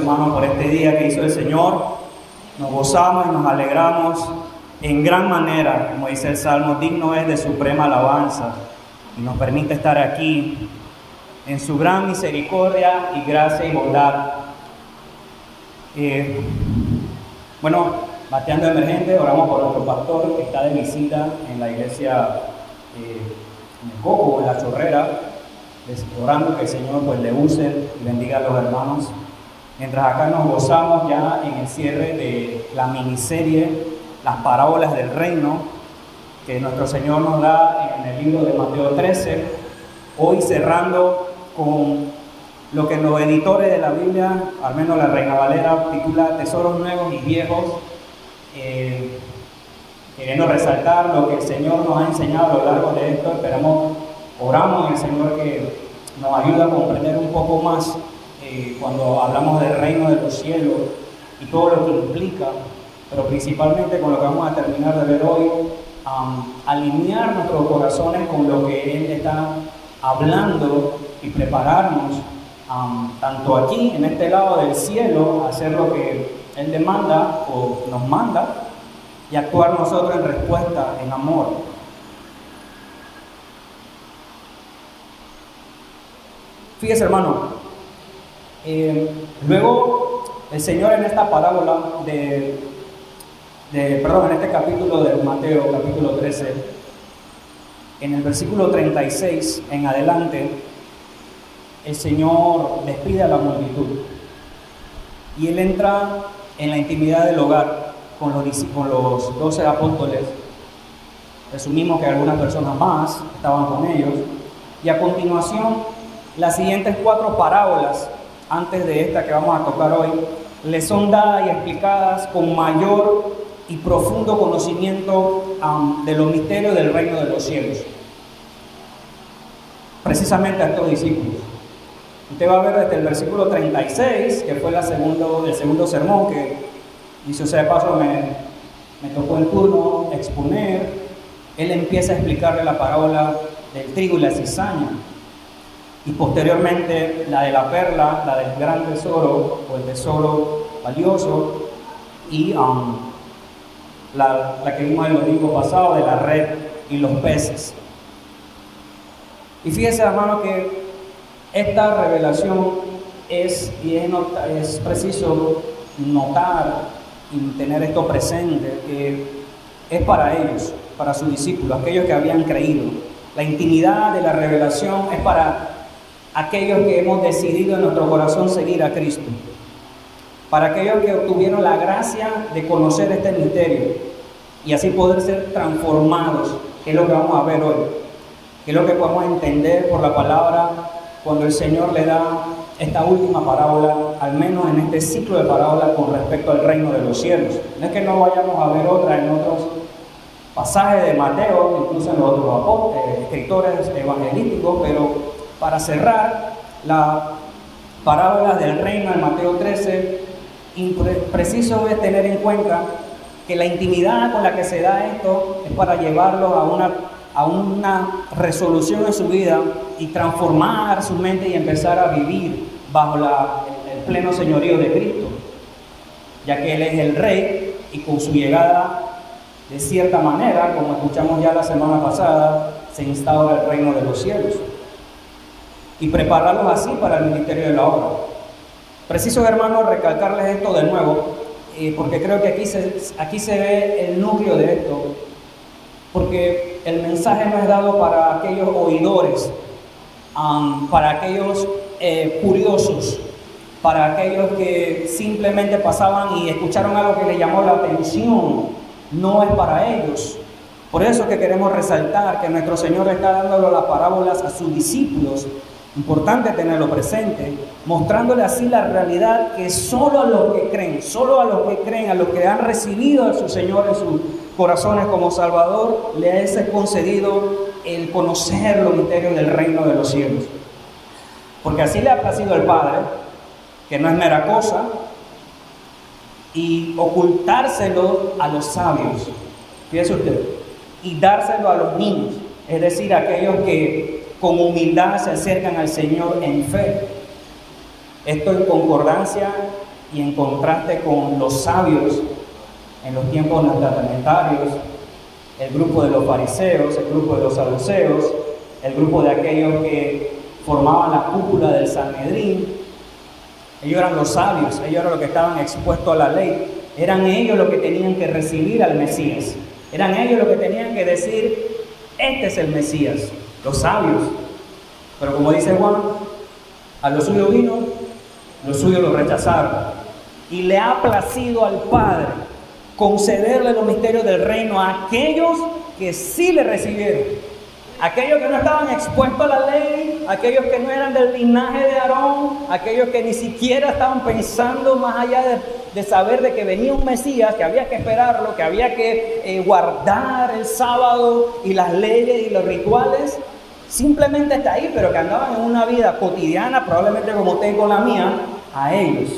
hermanos, por este día que hizo el Señor. Nos gozamos y nos alegramos en gran manera, como dice el Salmo, digno es de suprema alabanza, y nos permite estar aquí en su gran misericordia y gracia y bondad. Bateando emergente, oramos por nuestro pastor que está de visita en la iglesia en el Coco, en la Chorrera, orando que el Señor pues le use y bendiga a los hermanos. Mientras acá nos gozamos ya en el cierre de la miniserie Las Parábolas del Reino, que nuestro Señor nos da en el libro de Mateo 13, hoy cerrando con lo que los editores de la Biblia, al menos la Reina Valera, titula Tesoros Nuevos y Viejos, queriendo resaltar lo que el Señor nos ha enseñado a lo largo de esto. Oramos en el Señor que nos ayude a comprender un poco más cuando hablamos del reino de los cielos y todo lo que implica, pero principalmente con lo que vamos a terminar de ver hoy, alinear nuestros corazones con lo que Él está hablando y prepararnos, tanto aquí en este lado del cielo, a hacer lo que Él demanda o nos manda, y actuar nosotros en respuesta, en amor. Fíjese, hermano, luego el Señor en esta parábola en este capítulo de Mateo, capítulo 13, en el versículo 36 en adelante, el Señor despide a la multitud y Él entra en la intimidad del hogar con los 12 apóstoles. Presumimos que algunas personas más estaban con ellos, y a continuación las siguientes 4 parábolas antes de esta que vamos a tocar hoy les son dadas y explicadas con mayor y profundo conocimiento de los misterios del reino de los cielos, precisamente a estos discípulos. Usted va a ver desde el versículo 36, que fue el segundo sermón que, dicho sea de paso, me tocó el turno exponer. Él empieza a explicarle la parábola del trigo y la cizaña, y posteriormente la de la perla, la del gran tesoro o el tesoro valioso, y la que vimos el domingo pasado de la red y los peces. Y fíjese, hermano, que esta revelación es preciso notar y tener esto presente, que es para ellos, para sus discípulos, aquellos que habían creído. La intimidad de la revelación es para aquellos que hemos decidido en nuestro corazón seguir a Cristo, para aquellos que obtuvieron la gracia de conocer este misterio y así poder ser transformados, que es lo que vamos a ver hoy, que es lo que podemos entender por la palabra cuando el Señor le da esta última parábola, al menos en este ciclo de parábolas con respecto al reino de los cielos. No es que no vayamos a ver otra en otros pasajes de Mateo, incluso en los otros escritores evangelísticos, pero para cerrar la parábola del reino en Mateo 13, preciso es tener en cuenta que la intimidad con la que se da esto es para llevarlos a una resolución en su vida y transformar su mente y empezar a vivir bajo el pleno señorío de Cristo, ya que Él es el Rey, y con su llegada, de cierta manera, como escuchamos ya la semana pasada, se instaura el reino de los cielos, y prepararlos así para el ministerio de la obra. Preciso, hermanos, recalcarles esto de nuevo, porque creo que aquí se ve el núcleo de esto, porque el mensaje no es dado para aquellos oidores, para aquellos curiosos, para aquellos que simplemente pasaban y escucharon algo que les llamó la atención. No es para ellos. Por eso es que queremos resaltar que nuestro Señor está dándole las parábolas a sus discípulos. Importante tenerlo presente, mostrándole así la realidad que solo a los que creen, a los que han recibido a su Señor en sus corazones como Salvador, le es concedido el conocer los misterios del reino de los cielos. Porque así le ha placido al Padre, que no es mera cosa, y ocultárselo a los sabios, fíjese usted, y dárselo a los niños, es decir, a aquellos que con humildad se acercan al Señor en fe. Esto en concordancia y en contraste con los sabios en los tiempos testamentarios, el grupo de los fariseos, el grupo de los saduceos, el grupo de aquellos que formaban la cúpula del Sanedrín. Ellos eran los sabios, ellos eran los que estaban expuestos a la ley, eran ellos los que tenían que recibir al Mesías, eran ellos los que tenían que decir, este es el Mesías, los sabios. Pero como dice Juan, a los suyos vino, los suyos lo rechazaron. Y le ha placido al Padre concederle los misterios del reino a aquellos que sí le recibieron. Aquellos que no estaban expuestos a la ley, aquellos que no eran del linaje de Aarón, aquellos que ni siquiera estaban pensando más allá de saber de que venía un Mesías, que había que esperarlo, que había que guardar el sábado y las leyes y los rituales. Simplemente está ahí, pero que andaban en una vida cotidiana, probablemente como usted y con la mía, a ellos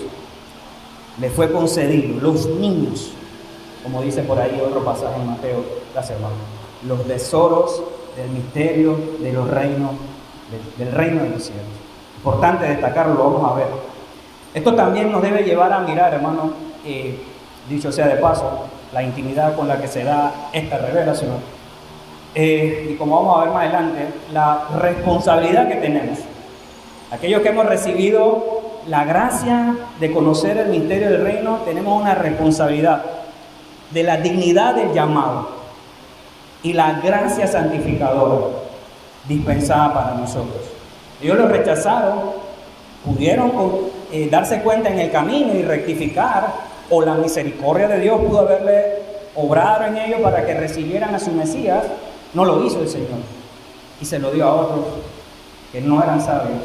les fue concedido, los niños, como dice por ahí otro pasaje en Mateo la semana, los tesoros del misterio de los reinos, del reino de los cielos. Importante destacarlo, lo vamos a ver. Esto también nos debe llevar a mirar, hermano, dicho sea de paso, la intimidad con la que se da esta revelación. Y como vamos a ver más adelante, la responsabilidad que tenemos. Aquellos que hemos recibido la gracia de conocer el misterio del reino, tenemos una responsabilidad de la dignidad del llamado y la gracia santificadora dispensada para nosotros. Ellos lo rechazaron, pudieron darse cuenta en el camino y rectificar, o la misericordia de Dios pudo haberle obrado en ellos para que recibieran a su Mesías. No lo hizo el Señor y se lo dio a otros que no eran sabios.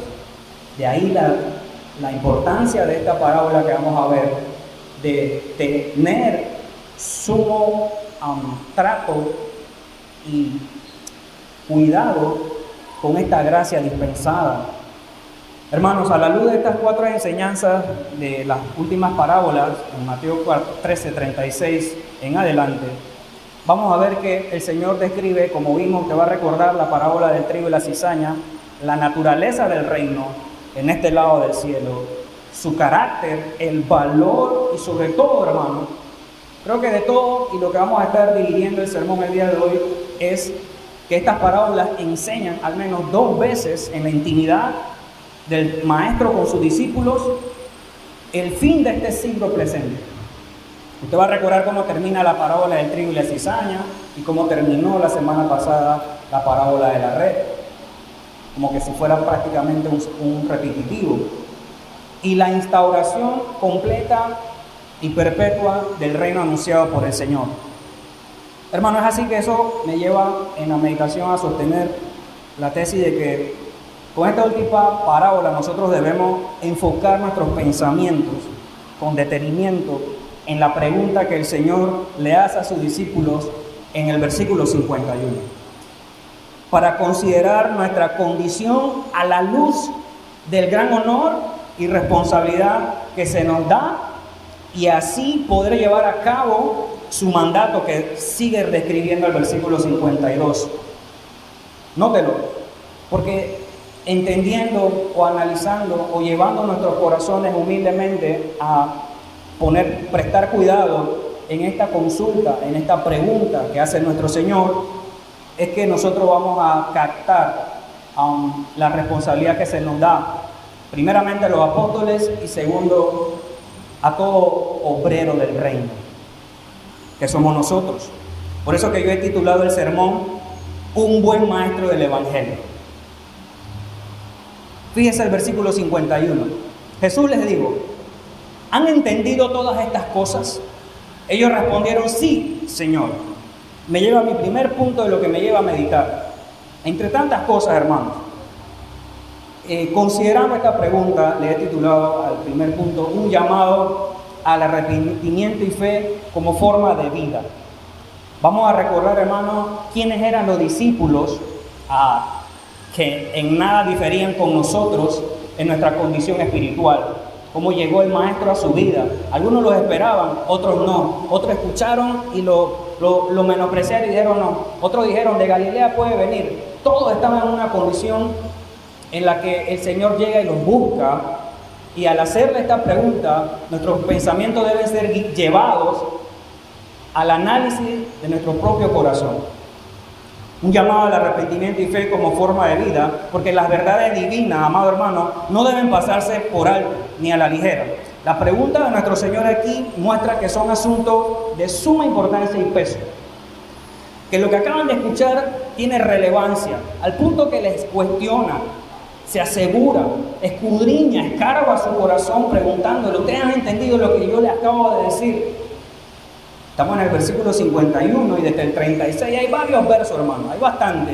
De ahí la importancia de esta parábola que vamos a ver, de tener sumo trato y cuidado con esta gracia dispensada. Hermanos, a la luz de estas cuatro enseñanzas de las últimas parábolas, en Mateo 13:36 en adelante, vamos a ver que el Señor describe, como vimos, que va a recordar la parábola del trigo y la cizaña, la naturaleza del reino en este lado del cielo, su carácter, el valor y sobre todo, hermano, creo que de todo y lo que vamos a estar dividiendo el sermón el día de hoy es que estas parábolas enseñan al menos 2 veces en la intimidad del maestro con sus discípulos el fin de este siglo presente. Usted va a recordar cómo termina la parábola del trigo y la cizaña y cómo terminó la semana pasada la parábola de la red, como que si fuera prácticamente un repetitivo. Y la instauración completa y perpetua del reino anunciado por el Señor. Hermano, es así que eso me lleva en la meditación a sostener la tesis de que con esta última parábola nosotros debemos enfocar nuestros pensamientos con detenimiento en la pregunta que el Señor le hace a sus discípulos en el versículo 51, para considerar nuestra condición a la luz del gran honor y responsabilidad que se nos da y así poder llevar a cabo su mandato que sigue describiendo el versículo 52. Nótelo, porque entendiendo o analizando o llevando nuestros corazones humildemente a prestar cuidado en esta consulta, en esta pregunta que hace nuestro Señor, es que nosotros vamos a captar la responsabilidad que se nos da, primeramente a los apóstoles y segundo a todo obrero del reino, que somos nosotros. Por eso que yo he titulado el sermón Un buen maestro del Evangelio. Fíjese el versículo 51. Jesús les dijo: ¿han entendido todas estas cosas? Ellos respondieron: sí, Señor. Me lleva a mi primer punto de lo que me lleva a meditar. Entre tantas cosas, hermanos, considerando esta pregunta, le he titulado al primer punto un llamado al arrepentimiento y fe como forma de vida. Vamos a recordar, hermanos, quiénes eran los discípulos que en nada diferían con nosotros en nuestra condición espiritual. Cómo llegó el maestro a su vida. Algunos los esperaban, otros no. Otros escucharon y lo menospreciaron y dijeron no. Otros dijeron: de Galilea puede venir. Todos estaban en una condición en la que el Señor llega y los busca Y al hacerle esta pregunta, nuestros pensamientos deben ser llevados al análisis de nuestro propio corazón. Un llamado al arrepentimiento y fe como forma de vida, porque las verdades divinas, amado hermano, no deben pasarse por alto ni a la ligera. La pregunta de nuestro Señor aquí muestra que son asuntos de suma importancia y peso. Que lo que acaban de escuchar tiene relevancia, al punto que les cuestiona, se asegura, escudriña, escarba su corazón preguntándole, ¿ustedes han entendido lo que yo les acabo de decir? Estamos en el versículo 51 y desde el 36 hay varios versos, hermanos, hay bastante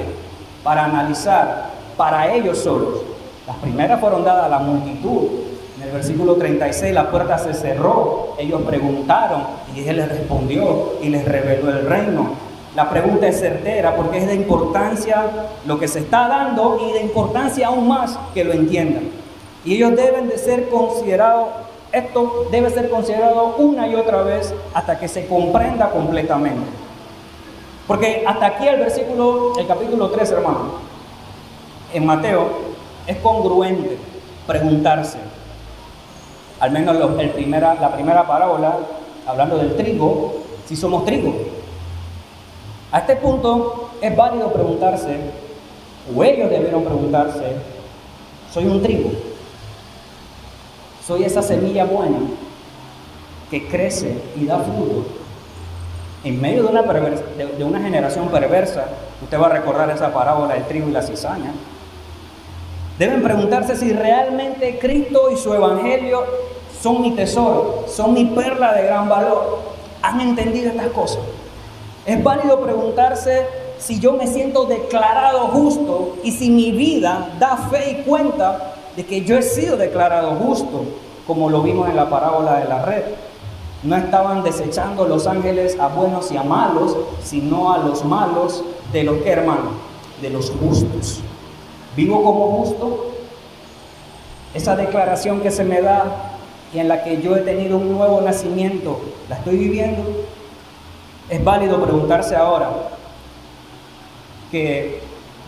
para analizar para ellos solos. Las primeras fueron dadas a la multitud. En el versículo 36 la puerta se cerró, ellos preguntaron y Él les respondió y les reveló el reino. La pregunta es certera porque es de importancia lo que se está dando y de importancia aún más que lo entiendan. Y ellos deben de ser considerados, esto debe ser considerado una y otra vez hasta que se comprenda completamente. Porque hasta aquí el capítulo 3, hermano, en Mateo, es congruente preguntarse. Al menos la primera parábola, hablando del trigo, si somos trigo. A este punto es válido preguntarse, o ellos debieron preguntarse, ¿soy un trigo? ¿Soy esa semilla buena que crece y da fruto? En medio de una generación perversa, usted va a recordar esa parábola del trigo y la cizaña. Deben preguntarse si realmente Cristo y su evangelio son mi tesoro, son mi perla de gran valor. ¿Han entendido estas cosas? Es válido preguntarse si yo me siento declarado justo y si mi vida da fe y cuenta de que yo he sido declarado justo, como lo vimos en la parábola de la red. No estaban desechando los ángeles a buenos y a malos, sino a los malos de los que, hermano, de los justos. ¿Vivo como justo? Esa declaración que se me da y en la que yo he tenido un nuevo nacimiento, ¿la estoy viviendo? Es válido preguntarse ahora que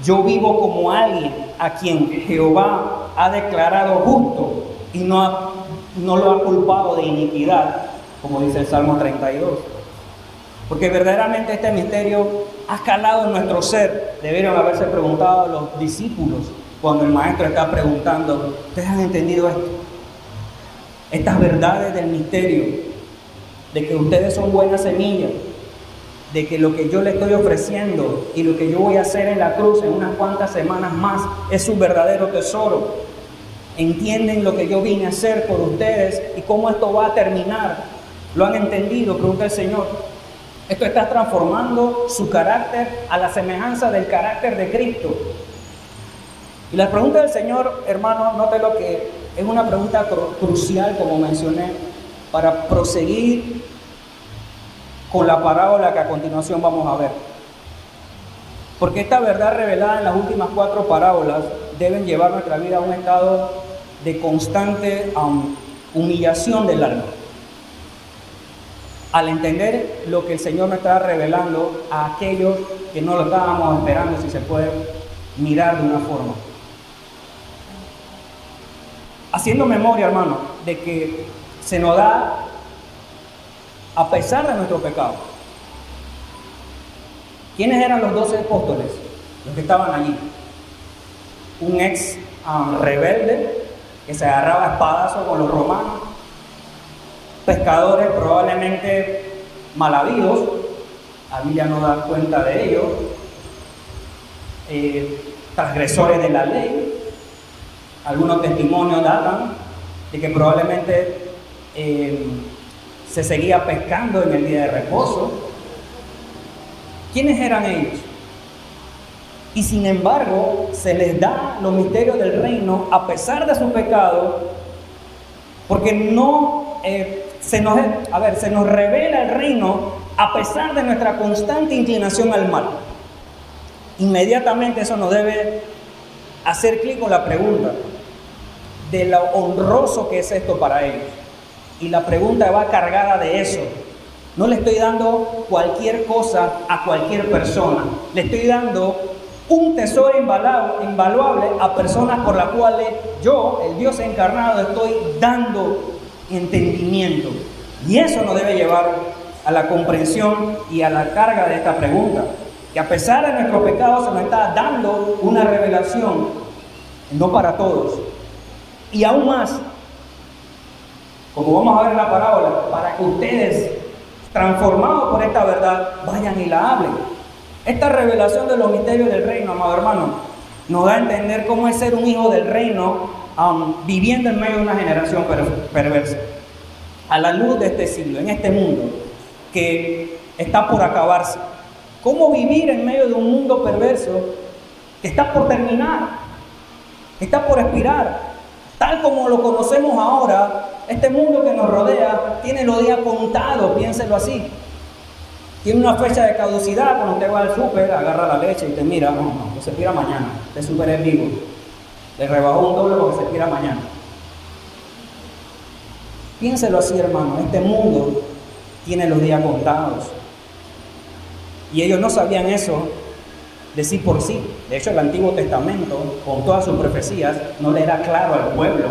yo vivo como alguien a quien Jehová ha declarado justo y no lo ha culpado de iniquidad, como dice el Salmo 32. Porque verdaderamente este misterio ha calado en nuestro ser. Debieron haberse preguntado a los discípulos cuando el maestro está preguntando, ¿ustedes han entendido esto? Estas verdades del misterio, de que ustedes son buenas semillas, de que lo que yo le estoy ofreciendo y lo que yo voy a hacer en la cruz en unas cuantas semanas más es su verdadero tesoro. ¿Entienden lo que yo vine a hacer por ustedes y cómo esto va a terminar? ¿Lo han entendido? Pregunta el Señor. Esto está transformando su carácter a la semejanza del carácter de Cristo. Y la pregunta del Señor, hermano, note lo que es una pregunta crucial, como mencioné, para proseguir con la parábola que a continuación vamos a ver. Porque esta verdad revelada en las últimas 4 parábolas deben llevar nuestra vida a un estado de constante humillación del alma. Al entender lo que el Señor nos está revelando a aquellos que no lo estábamos esperando, si se puede mirar de una forma. Haciendo memoria, hermano, de que se nos da a pesar de nuestro pecado. ¿Quiénes eran los 12 apóstoles? Los que estaban allí. Un ex rebelde que se agarraba a espadazos con los romanos. Pescadores probablemente mal habidos. La Biblia no da cuenta de ello. Transgresores de la ley. Algunos testimonios datan de que probablemente se seguía pescando en el día de reposo. ¿Quiénes eran ellos? Y sin embargo, se les da los misterios del reino a pesar de su pecado, porque se nos revela el reino a pesar de nuestra constante inclinación al mal. Inmediatamente eso nos debe hacer clic con la pregunta de lo honroso que es esto para ellos. Y la pregunta va cargada de eso. No le estoy dando cualquier cosa a cualquier persona. Le estoy dando un tesoro invaluable a personas por las cuales yo, el Dios encarnado, estoy dando entendimiento. Y eso nos debe llevar a la comprensión y a la carga de esta pregunta, que a pesar de nuestros pecados se nos está dando una revelación, no para todos, y aún más, como vamos a ver en la parábola, para que ustedes, transformados por esta verdad, vayan y la hablen. Esta revelación de los misterios del reino, amado hermano, nos da a entender cómo es ser un hijo del reino viviendo en medio de una generación perversa. A la luz de este siglo, en este mundo que está por acabarse. ¿Cómo vivir en medio de un mundo perverso que está por terminar, que está por expirar? Tal como lo conocemos ahora, este mundo que nos rodea tiene los días contados, piénselo así. Tiene una fecha de caducidad. Cuando usted va al súper, agarra la leche y te mira, no, que se expira mañana. Este súper es vivo. Le rebajó un doble porque se expira mañana. Piénselo así, hermano. Este mundo tiene los días contados. Y ellos no sabían eso de sí por sí. De hecho, el Antiguo Testamento, con todas sus profecías, no le era claro al pueblo.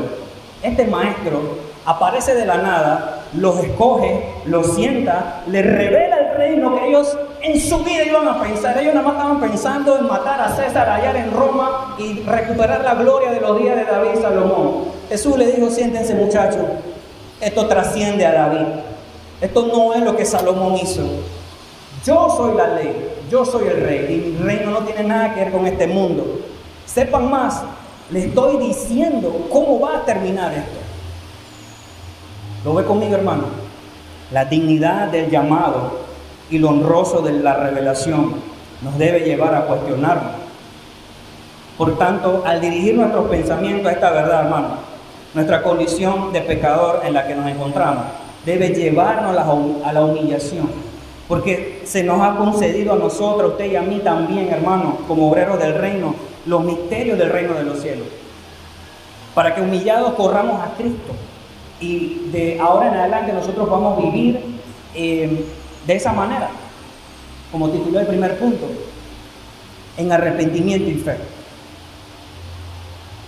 Este maestro aparece de la nada, los escoge, los sienta, les revela el reino que ellos en su vida iban a pensar. Ellos nada más estaban pensando en matar a César allá en Roma y recuperar la gloria de los días de David y Salomón. Jesús les dijo: siéntense, muchachos, esto trasciende a David. Esto no es lo que Salomón hizo. Yo soy la ley, yo soy el rey, y mi reino no tiene nada que ver con este mundo. Sepan más, les estoy diciendo cómo va a terminar esto. ¿Lo ve conmigo, hermano? La dignidad del llamado y lo honroso de la revelación nos debe llevar a cuestionarnos. Por tanto, al dirigir nuestros pensamientos a esta verdad, hermano, nuestra condición de pecador en la que nos encontramos debe llevarnos a la humillación. Porque se nos ha concedido a nosotros, a usted y a mí también, hermano, como obreros del reino, los misterios del reino de los cielos. Para que humillados corramos a Cristo. Y de ahora en adelante nosotros vamos a vivir de esa manera, como tituló el primer punto, en arrepentimiento y fe.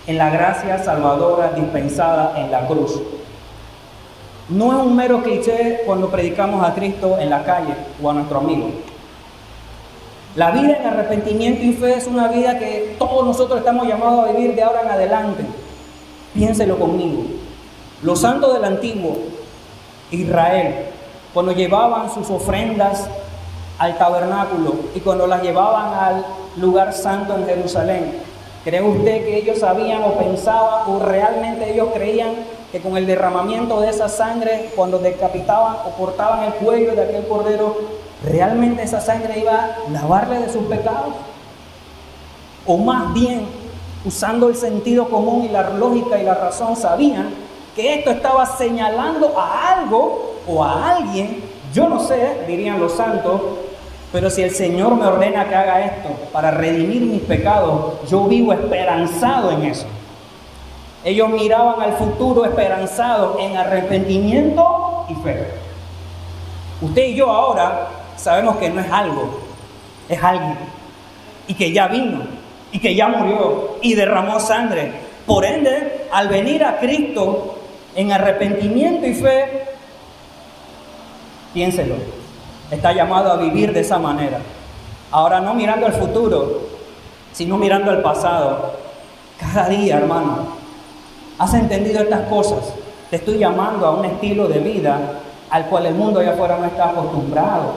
En la gracia salvadora dispensada en la cruz. No es un mero cliché cuando predicamos a Cristo en la calle o a nuestro amigo. La vida en arrepentimiento y fe es una vida que todos nosotros estamos llamados a vivir de ahora en adelante. Piénselo conmigo. Los santos del antiguo Israel, cuando llevaban sus ofrendas al tabernáculo y cuando las llevaban al lugar santo en Jerusalén, ¿cree usted que ellos sabían o pensaban o realmente ellos creían que con el derramamiento de esa sangre, cuando decapitaban o cortaban el cuello de aquel cordero, realmente esa sangre iba a lavarle de sus pecados? O más bien, usando el sentido común y la lógica y la razón, sabían que esto estaba señalando a algo o a alguien, yo no sé, dirían los santos, pero si el Señor me ordena que haga esto para redimir mis pecados, yo vivo esperanzado en eso. Ellos miraban al futuro esperanzado en arrepentimiento y fe. Usted y yo ahora sabemos que no es algo, es alguien. Y que ya vino, y que ya murió, y derramó sangre. Por ende, al venir a Cristo en arrepentimiento y fe, piénselo, está llamado a vivir de esa manera. Ahora no mirando al futuro, sino mirando al pasado. Cada día, hermano, ¿has entendido estas cosas? Te estoy llamando a un estilo de vida al cual el mundo allá afuera no está acostumbrado.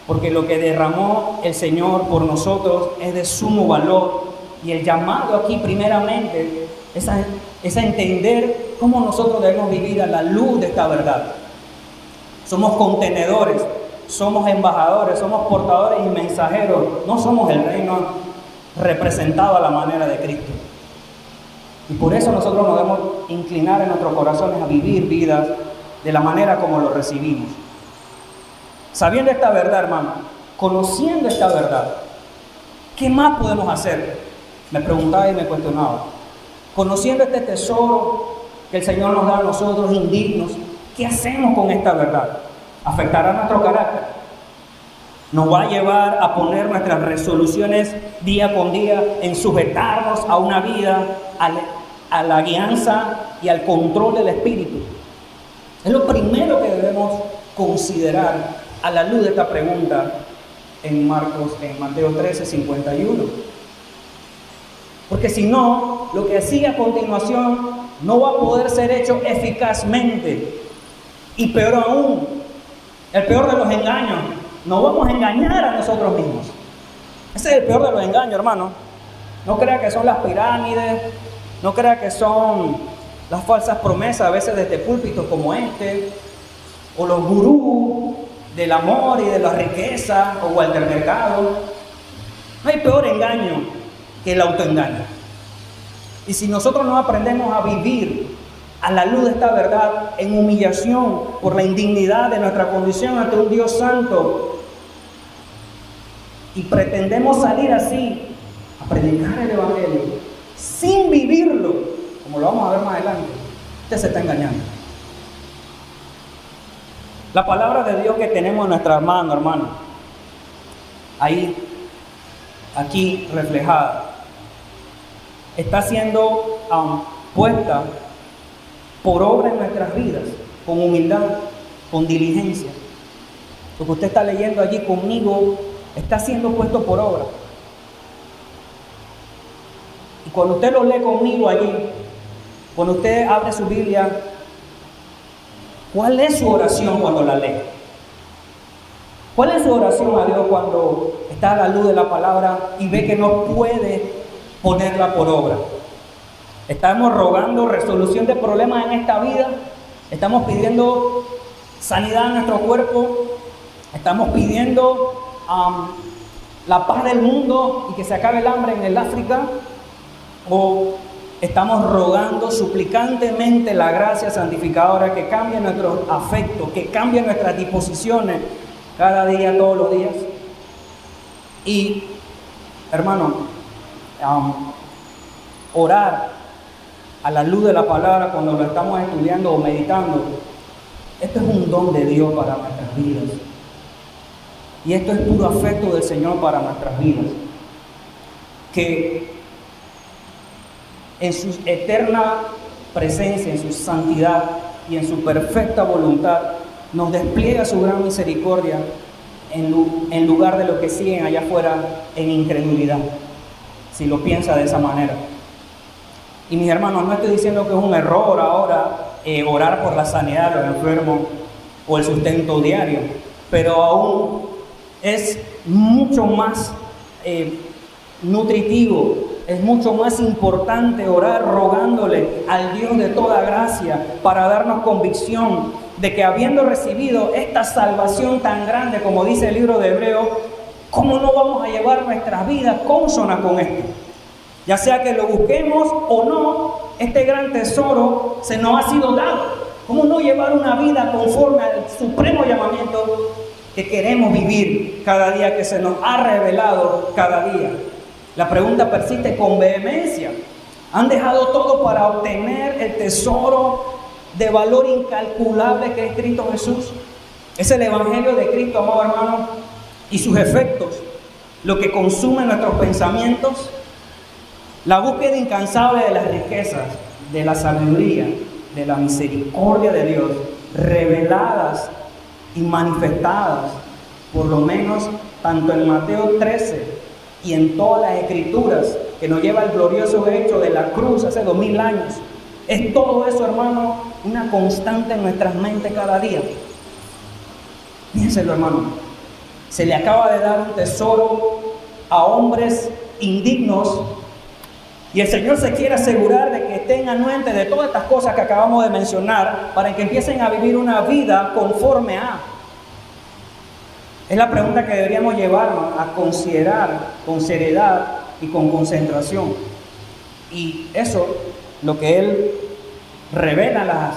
Porque lo que derramó el Señor por nosotros es de sumo valor. Y el llamado aquí primeramente es a entender cómo nosotros debemos vivir a la luz de esta verdad. Somos contenedores, somos embajadores, somos portadores y mensajeros. No somos el reino representado a la manera de Cristo. Y por eso nosotros nos debemos inclinar en nuestros corazones a vivir vidas de la manera como lo recibimos. Sabiendo esta verdad, hermano, conociendo esta verdad, ¿qué más podemos hacer? Me preguntaba y me cuestionaba. Conociendo este tesoro que el Señor nos da a nosotros indignos, ¿qué hacemos con esta verdad? ¿Afectará nuestro carácter? Nos va a llevar a poner nuestras resoluciones día con día en sujetarnos a una vida, a la guianza y al control del Espíritu. Es lo primero que debemos considerar a la luz de esta pregunta en Mateo 13, 51. Porque si no, lo que sigue a continuación no va a poder ser hecho eficazmente. Y peor aún, el peor de los engaños, nos vamos a engañar a nosotros mismos. Ese es el peor de los engaños, hermano. No crea que son las pirámides, no crea que son las falsas promesas a veces desde púlpitos como este, o los gurús del amor y de la riqueza, o Walter Mercado. No hay peor engaño que el autoengaño. Y si nosotros no aprendemos a vivir a la luz de esta verdad, en humillación por la indignidad de nuestra condición ante un Dios santo, y pretendemos salir así a predicar el Evangelio sin vivirlo, como lo vamos a ver más adelante, usted se está engañando. La palabra de Dios que tenemos en nuestra mano, hermano, ahí, aquí reflejada, está siendo puesta por obra en nuestras vidas, con humildad, con diligencia. Lo que usted está leyendo allí conmigo está siendo puesto por obra. Y cuando usted lo lee conmigo allí, cuando usted abre su Biblia, ¿cuál es su oración cuando la lee? ¿Cuál es su oración a Dios cuando está a la luz de la palabra y ve que no puede ponerla por obra? Estamos rogando resolución de problemas en esta vida, estamos pidiendo sanidad en nuestro cuerpo, estamos pidiendo la paz del mundo y que se acabe el hambre en el África, o estamos rogando suplicantemente la gracia santificadora que cambie nuestros afectos, que cambie nuestras disposiciones cada día, todos los días. Y hermano, orar a la luz de la palabra cuando lo estamos estudiando o meditando, esto es un don de Dios para nuestras vidas. Y esto es puro afecto del Señor para nuestras vidas. Que en su eterna presencia, en su santidad y en su perfecta voluntad, nos despliega su gran misericordia en lugar de lo que siguen allá afuera en incredulidad, si lo piensa de esa manera. Y mis hermanos, no estoy diciendo que es un error ahora orar por la sanidad de los enfermos o el sustento diario, pero aún es mucho más nutritivo, es mucho más importante orar rogándole al Dios de toda gracia para darnos convicción de que habiendo recibido esta salvación tan grande, como dice el libro de Hebreos, ¿cómo no vamos a llevar nuestras vidas consonas con esto? Ya sea que lo busquemos o no, este gran tesoro se nos ha sido dado. ¿Cómo no llevar una vida conforme al supremo llamamiento que queremos vivir cada día, que se nos ha revelado cada día? La pregunta persiste con vehemencia. ¿Han dejado todo para obtener el tesoro de valor incalculable que es Cristo Jesús? Es el Evangelio de Cristo, amado hermano, y sus efectos, lo que consume nuestros pensamientos. La búsqueda incansable de las riquezas, de la sabiduría, de la misericordia de Dios, reveladas y manifestadas, por lo menos tanto en Mateo 13 y en todas las escrituras, que nos lleva al glorioso hecho de la cruz hace 2000 años. Es todo eso, hermano, una constante en nuestras mentes cada día. Piénselo, hermano. Se le acaba de dar un tesoro a hombres indignos, y el Señor se quiere asegurar de que estén anuentes de todas estas cosas que acabamos de mencionar, para que empiecen a vivir una vida conforme a. Es la pregunta que deberíamos llevarnos a considerar con seriedad y con concentración. Y eso, lo que Él revela en las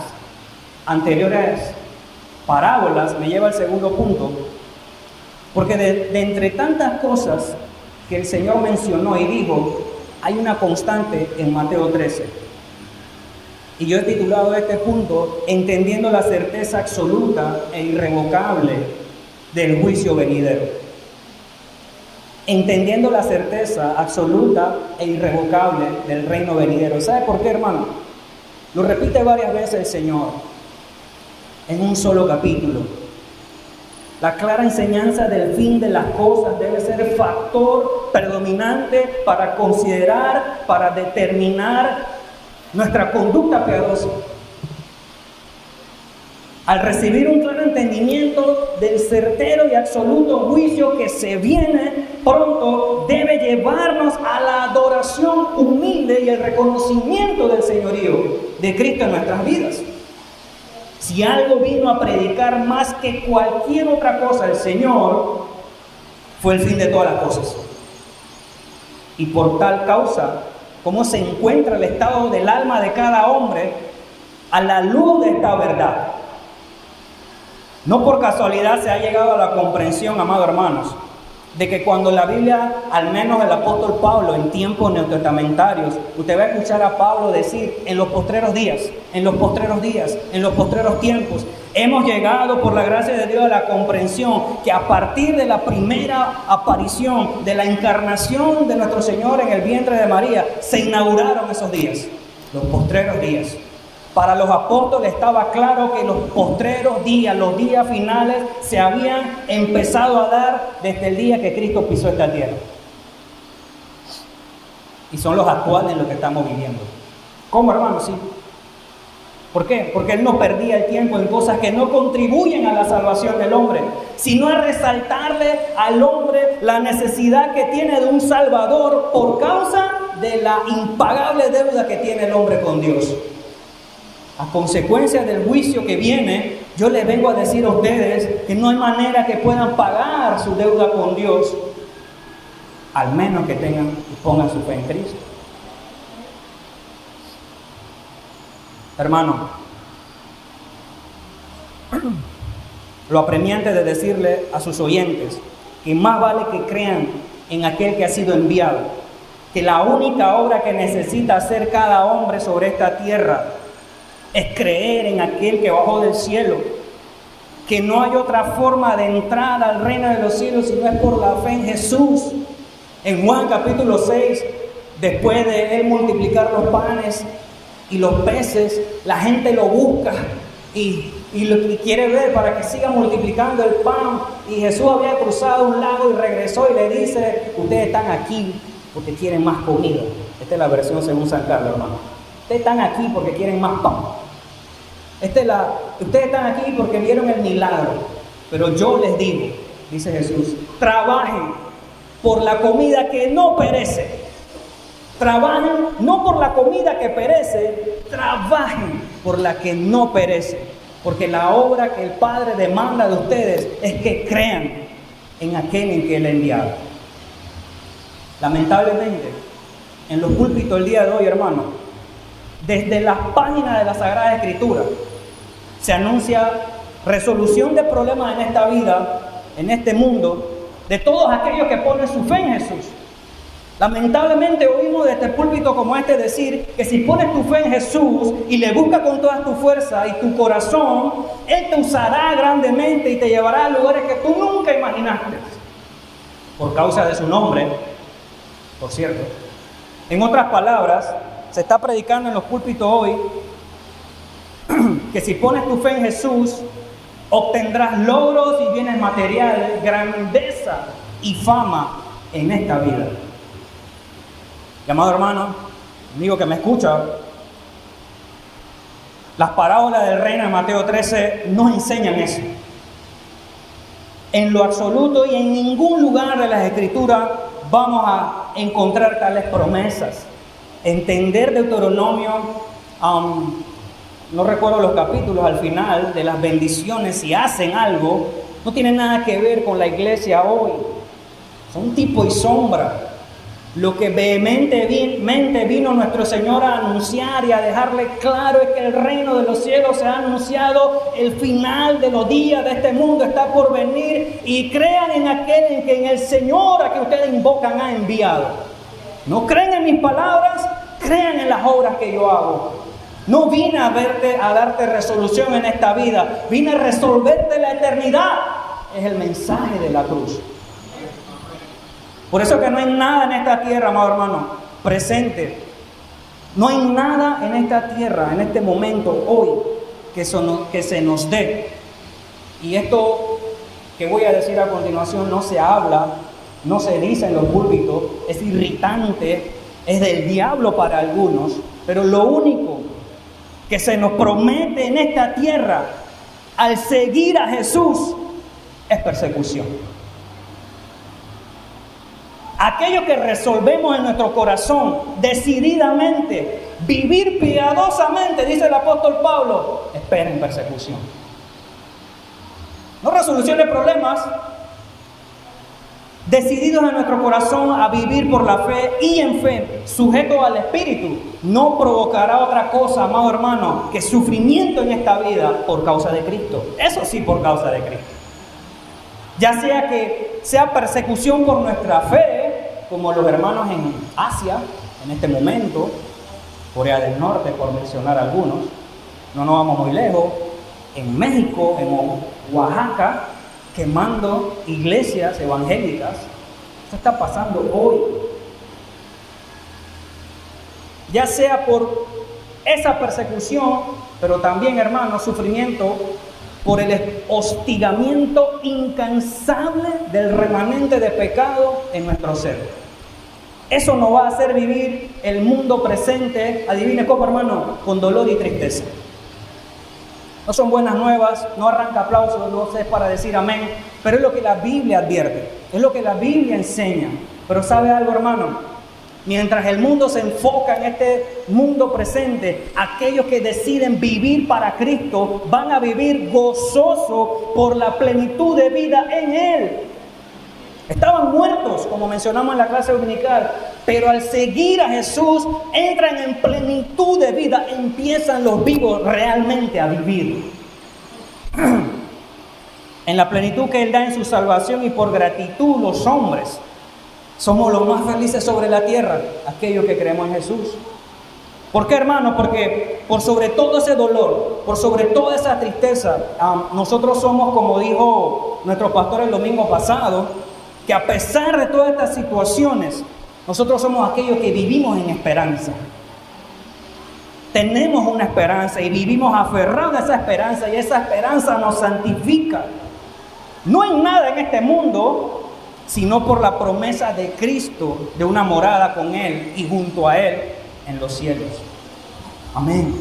anteriores parábolas, me lleva al segundo punto. Porque de entre tantas cosas que el Señor mencionó y dijo, hay una constante en Mateo 13. Y yo he titulado este punto, entendiendo la certeza absoluta e irrevocable del juicio venidero. entendiendo la certeza absoluta e irrevocable del reino venidero. ¿Sabe por qué, hermano? Lo repite varias veces el Señor en un solo capítulo. La clara enseñanza del fin de las cosas debe ser factor predominante para considerar, para determinar nuestra conducta piadosa. Al recibir un claro entendimiento del certero y absoluto juicio que se viene pronto, debe llevarnos a la adoración humilde y el reconocimiento del señorío de Cristo en nuestras vidas. Si algo vino a predicar más que cualquier otra cosa el Señor, fue el fin de todas las cosas. Y por tal causa, cómo se encuentra el estado del alma de cada hombre a la luz de esta verdad. No por casualidad se ha llegado a la comprensión, amados hermanos, de que cuando la Biblia, al menos el apóstol Pablo, en tiempos neotestamentarios, usted va a escuchar a Pablo decir, en los postreros días, en los postreros días, en los postreros tiempos, hemos llegado por la gracia de Dios a la comprensión que a partir de la primera aparición, de la encarnación de nuestro Señor en el vientre de María, se inauguraron esos días, los postreros días. Para los apóstoles estaba claro que los postreros días, los días finales, se habían empezado a dar desde el día que Cristo pisó esta tierra. Y son los actuales en los que estamos viviendo. ¿Cómo, hermanos? Sí. ¿Por qué? Porque Él no perdía el tiempo en cosas que no contribuyen a la salvación del hombre, sino a resaltarle al hombre la necesidad que tiene de un Salvador por causa de la impagable deuda que tiene el hombre con Dios. A consecuencia del juicio que viene, yo les vengo a decir a ustedes que no hay manera que puedan pagar su deuda con Dios, al menos que tengan y pongan su fe en Cristo. Hermano, lo apremiante de decirle a sus oyentes que más vale que crean en aquel que ha sido enviado, que la única obra que necesita hacer cada hombre sobre esta tierra es creer en aquel que bajó del cielo, que no hay otra forma de entrar al reino de los cielos si no es por la fe en Jesús. En Juan capítulo 6, después de Él multiplicar los panes y los peces, la gente lo busca y quiere ver para que siga multiplicando el pan. Y Jesús había cruzado un lago y regresó y le dice, ustedes están aquí porque quieren más comida. Esta es la versión según San Carlos, hermano. Ustedes están aquí porque quieren más pan. Ustedes están aquí porque vieron el milagro. Pero yo les digo, dice Jesús, trabajen por la comida que no perece. Trabajen no por la comida que perece, trabajen por la que no perece. Porque la obra que el Padre demanda de ustedes es que crean en aquel en que Él ha enviado. Lamentablemente, en los púlpitos el día de hoy, hermano, desde las páginas de la Sagrada Escritura se anuncia resolución de problemas en esta vida, en este mundo, de todos aquellos que ponen su fe en Jesús. Lamentablemente oímos desde el púlpito como este decir que si pones tu fe en Jesús y le buscas con toda tu fuerza y tu corazón, Él te usará grandemente y te llevará a lugares que tú nunca imaginaste. Por causa de su nombre, por cierto. En otras palabras, se está predicando en los púlpitos hoy que si pones tu fe en Jesús, obtendrás logros y bienes materiales, grandeza y fama en esta vida. Y amado hermano, amigo que me escucha, las parábolas del reino de Mateo 13 nos enseñan eso. En lo absoluto y en ningún lugar de las Escrituras vamos a encontrar tales promesas. Entender Deuteronomio, no recuerdo los capítulos al final de las bendiciones, si hacen algo, no tiene nada que ver con la iglesia hoy. Son tipo y sombra. Lo que vehementemente vino nuestro Señor a anunciar y a dejarle claro es que el reino de los cielos se ha anunciado, el final de los días de este mundo está por venir, y crean en aquel en que en el Señor a que ustedes invocan ha enviado. No creen en mis palabras, crean en las obras que yo hago. No vine a darte resolución en esta vida, vine a resolverte la eternidad. Es el mensaje de la cruz. Por eso que no hay nada en esta tierra, amado hermano, presente. No hay nada en esta tierra, en este momento, hoy, que se nos dé. Y esto que voy a decir a continuación no se habla, no se dice en los púlpitos, es irritante, es del diablo para algunos, pero lo único que se nos promete en esta tierra al seguir a Jesús es persecución. Aquello que resolvemos en nuestro corazón decididamente, vivir piadosamente, dice el apóstol Pablo, esperen persecución. No resolución de problemas, decididos en nuestro corazón a vivir por la fe y en fe, sujetos al Espíritu, no provocará otra cosa, amado hermano, que sufrimiento en esta vida por causa de Cristo. Eso sí, por causa de Cristo. Ya sea que sea persecución por nuestra fe, como los hermanos en Asia, en este momento, Corea del Norte, por mencionar algunos, no nos vamos muy lejos, en México, en Oaxaca, quemando iglesias evangélicas. Esto está pasando hoy. Ya sea por esa persecución, pero también, hermanos, sufrimiento por el hostigamiento incansable del remanente de pecado en nuestro ser. Eso nos va a hacer vivir el mundo presente, adivine cómo, hermano, con dolor y tristeza. No son buenas nuevas, no arranca aplausos, no sé para decir amén, pero es lo que la Biblia advierte, es lo que la Biblia enseña. Pero ¿sabe algo, hermano? Mientras el mundo se enfoca en este mundo presente, aquellos que deciden vivir para Cristo van a vivir gozosos por la plenitud de vida en Él. Estaban muertos, como mencionamos en la clase dominical, pero al seguir a Jesús entran en plenitud de vida, empiezan los vivos realmente a vivir. En la plenitud que Él da en su salvación, y por gratitud los hombres somos los más felices sobre la tierra, aquellos que creemos en Jesús. ¿Por qué, hermano? Porque por sobre todo ese dolor, por sobre toda esa tristeza, nosotros somos, como dijo nuestro pastor el domingo pasado, que a pesar de todas estas situaciones, nosotros somos aquellos que vivimos en esperanza. Tenemos una esperanza y vivimos aferrados a esa esperanza, y esa esperanza nos santifica. No hay nada en este mundo sino por la promesa de Cristo de una morada con Él y junto a Él en los cielos. Amén.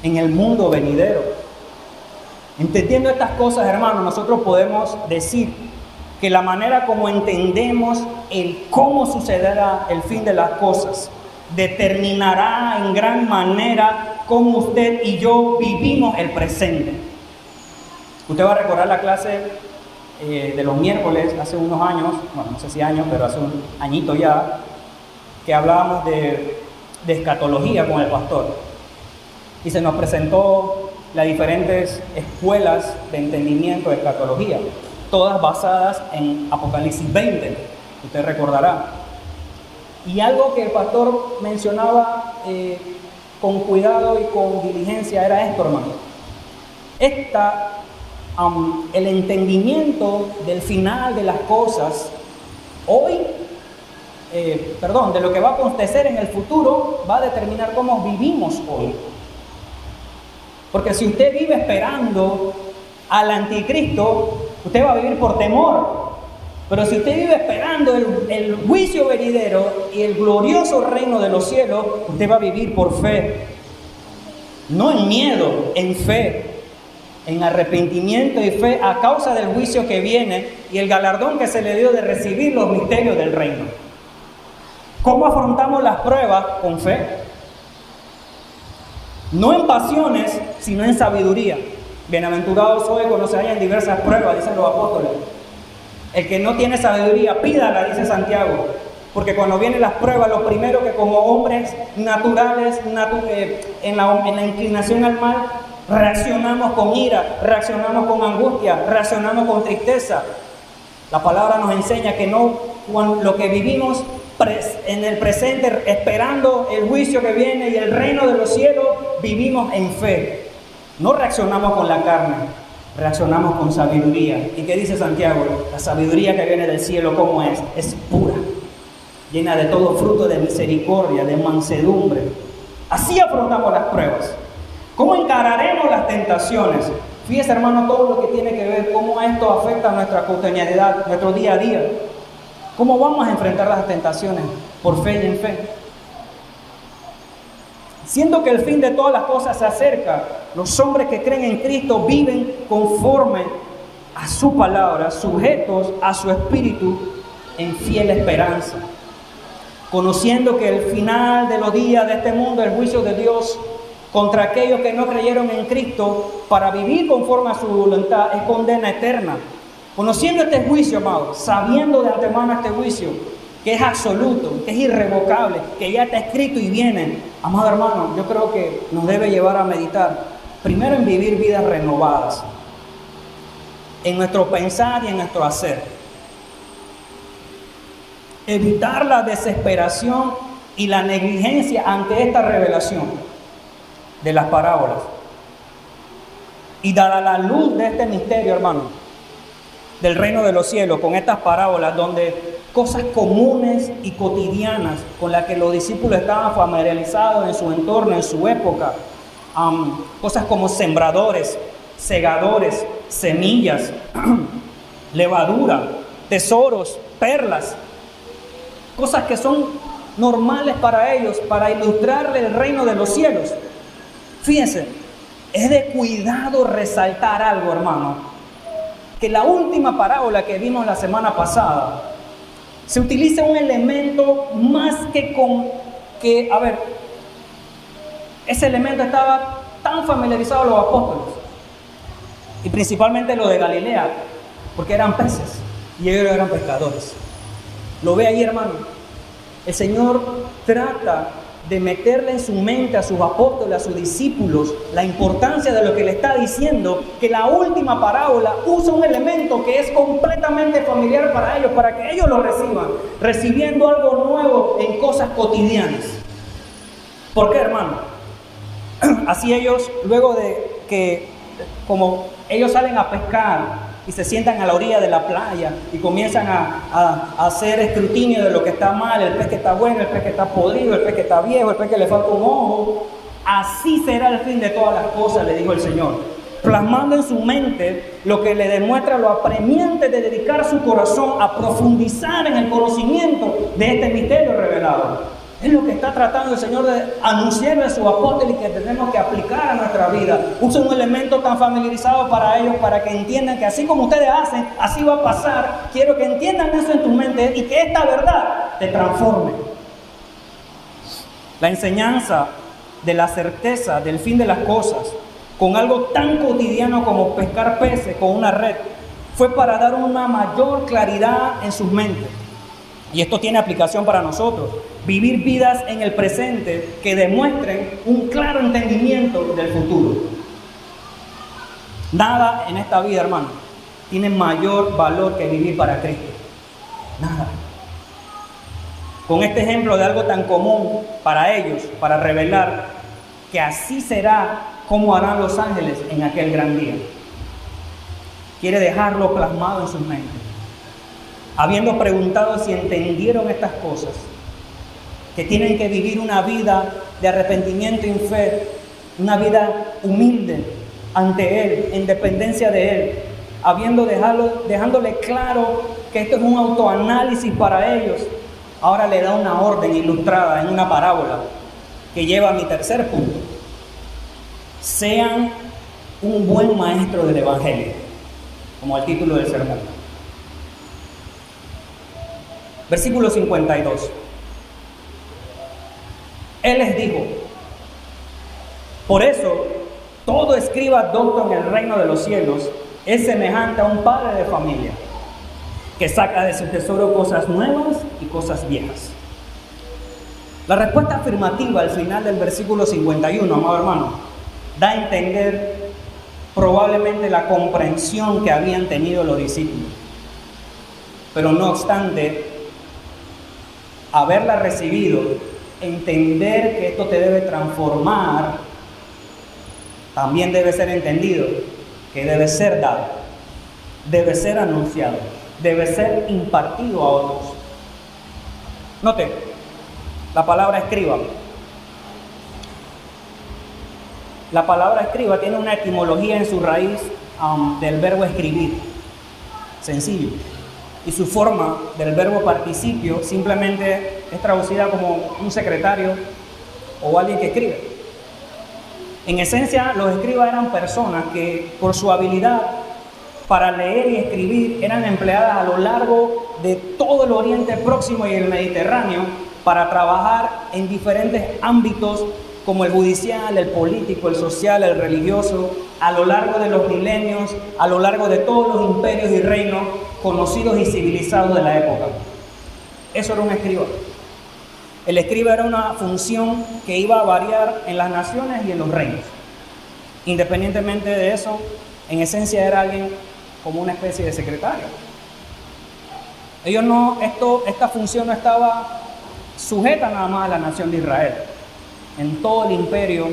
En el mundo venidero. Entendiendo estas cosas, hermanos, nosotros podemos decir que la manera como entendemos el cómo sucederá el fin de las cosas determinará en gran manera cómo usted y yo vivimos el presente. Usted va a recordar la clase de los miércoles hace unos años, bueno, no sé si años, pero hace un añito ya, que hablábamos de escatología con el pastor. Y se nos presentó las diferentes escuelas de entendimiento de escatología, todas basadas en Apocalipsis 20, usted recordará. Y algo que el pastor mencionaba con cuidado y con diligencia era esto, hermano. El entendimiento del final de las cosas hoy, de lo que va a acontecer en el futuro, va a determinar cómo vivimos hoy. Porque si usted vive esperando al anticristo, usted va a vivir por temor. Pero si usted vive esperando el juicio venidero y el glorioso reino de los cielos, usted va a vivir por fe. No en miedo, en fe, en arrepentimiento y fe a causa del juicio que viene y el galardón que se le dio de recibir los misterios del reino. ¿Cómo afrontamos las pruebas? Con fe. No en pasiones, sino en sabiduría. Bienaventurados sois cuando se hallan diversas pruebas, dicen los apóstoles. El que no tiene sabiduría, pídala, dice Santiago. Porque cuando vienen las pruebas, lo primero que como hombres naturales, en la inclinación al mal, reaccionamos con ira, reaccionamos con angustia, reaccionamos con tristeza. La palabra nos enseña que no, lo que vivimos en el presente, esperando el juicio que viene y el reino de los cielos, vivimos en fe. No reaccionamos con la carne. reaccionamos con sabiduría. ¿Y qué dice Santiago? La sabiduría que viene del cielo, ¿cómo es? Es pura, llena de todo fruto de misericordia, de mansedumbre. Así afrontamos las pruebas. ¿Cómo encararemos las tentaciones? Fíjese, hermano, todo lo que tiene que ver cómo esto afecta a nuestra cotidianidad, nuestro día a día. ¿Cómo vamos a enfrentar las tentaciones? Por fe y en fe. Siendo que el fin de todas las cosas se acerca, los hombres que creen en Cristo viven conforme a su palabra, sujetos a su espíritu en fiel esperanza, conociendo que el final de los días de este mundo, el juicio de Dios contra aquellos que no creyeron en Cristo para vivir conforme a su voluntad, es condena eterna. Conociendo este juicio, amado, sabiendo de antemano este juicio, que es absoluto, que es irrevocable, que ya está escrito y viene, amado hermano, yo creo que nos debe llevar a meditar, primero en vivir vidas renovadas, en nuestro pensar y en nuestro hacer. Evitar la desesperación y la negligencia ante esta revelación de las parábolas. Y dar a la luz de este misterio, hermano, del reino de los cielos, con estas parábolas donde cosas comunes y cotidianas con las que los discípulos estaban familiarizados en su entorno, en su época, cosas como sembradores, segadores, semillas, levadura, tesoros, perlas, cosas que son normales para ellos, para ilustrarle el reino de los cielos. Fíjense, es de cuidado resaltar algo, hermano, que la última parábola que vimos la semana pasada, se utiliza un elemento más ese elemento estaba tan familiarizado a los apóstoles, y principalmente los de Galilea, porque eran peces, y ellos eran pescadores. Lo ve ahí, hermano. El Señor trata de meterle en su mente a sus apóstoles, a sus discípulos, la importancia de lo que le está diciendo, que la última parábola usa un elemento que es completamente familiar para ellos, para que ellos lo reciban, recibiendo algo nuevo en cosas cotidianas. ¿Por qué, hermano? Así ellos, luego de que, como ellos salen a pescar, y se sientan a la orilla de la playa y comienzan a hacer escrutinio de lo que está mal, el pez que está bueno, el pez que está podrido, el pez que está viejo, el pez que le falta un ojo. Así será el fin de todas las cosas, le dijo el Señor, plasmando en su mente lo que le demuestra lo apremiante de dedicar su corazón a profundizar en el conocimiento de este misterio revelado. Es lo que está tratando el Señor de anunciarle a sus apóstoles y que tenemos que aplicar a nuestra vida. Usa un elemento tan familiarizado para ellos, para que entiendan que así como ustedes hacen, así va a pasar. Quiero que entiendan eso en tu mente y que esta verdad te transforme. La enseñanza de la certeza del fin de las cosas, con algo tan cotidiano como pescar peces con una red, fue para dar una mayor claridad en sus mentes. Y esto tiene aplicación para nosotros. Vivir vidas en el presente que demuestren un claro entendimiento del futuro. Nada en esta vida, hermano, tiene mayor valor que vivir para Cristo. Nada. Con este ejemplo de algo tan común para ellos, para revelar que así será como harán los ángeles en aquel gran día. Quiere dejarlo plasmado en sus mentes. Habiendo preguntado si entendieron estas cosas, que tienen que vivir una vida de arrepentimiento y fe, una vida humilde ante Él, en dependencia de Él, dejándole claro que esto es un autoanálisis para ellos, ahora le da una orden ilustrada en una parábola que lleva a mi tercer punto. Sean un buen maestro del Evangelio, como el título del sermón. Versículo 52. Él les dijo: por eso, todo escriba docto en el reino de los cielos es semejante a un padre de familia, que saca de su tesoro cosas nuevas y cosas viejas. La respuesta afirmativa al final del versículo 51, amado hermano, da a entender probablemente la comprensión que habían tenido los discípulos. Pero no obstante, haberla recibido, entender que esto te debe transformar, también debe ser entendido que debe ser dado, debe ser anunciado, debe ser impartido a otros. Note, la palabra escriba. La palabra escriba tiene una etimología en su raíz del verbo escribir, sencillo. Y su forma del verbo participio simplemente es traducida como un secretario o alguien que escribe. En esencia, los escribas eran personas que por su habilidad para leer y escribir eran empleadas a lo largo de todo el Oriente Próximo y el Mediterráneo para trabajar en diferentes ámbitos como el judicial, el político, el social, el religioso, a lo largo de los milenios, a lo largo de todos los imperios y reinos conocidos y civilizados de la época. Eso era un escriba. El escriba era una función que iba a variar en las naciones y en los reinos. Independientemente de eso, en esencia era alguien como una especie de secretario. Esta función no estaba sujeta nada más a la nación de Israel. En todo el imperio,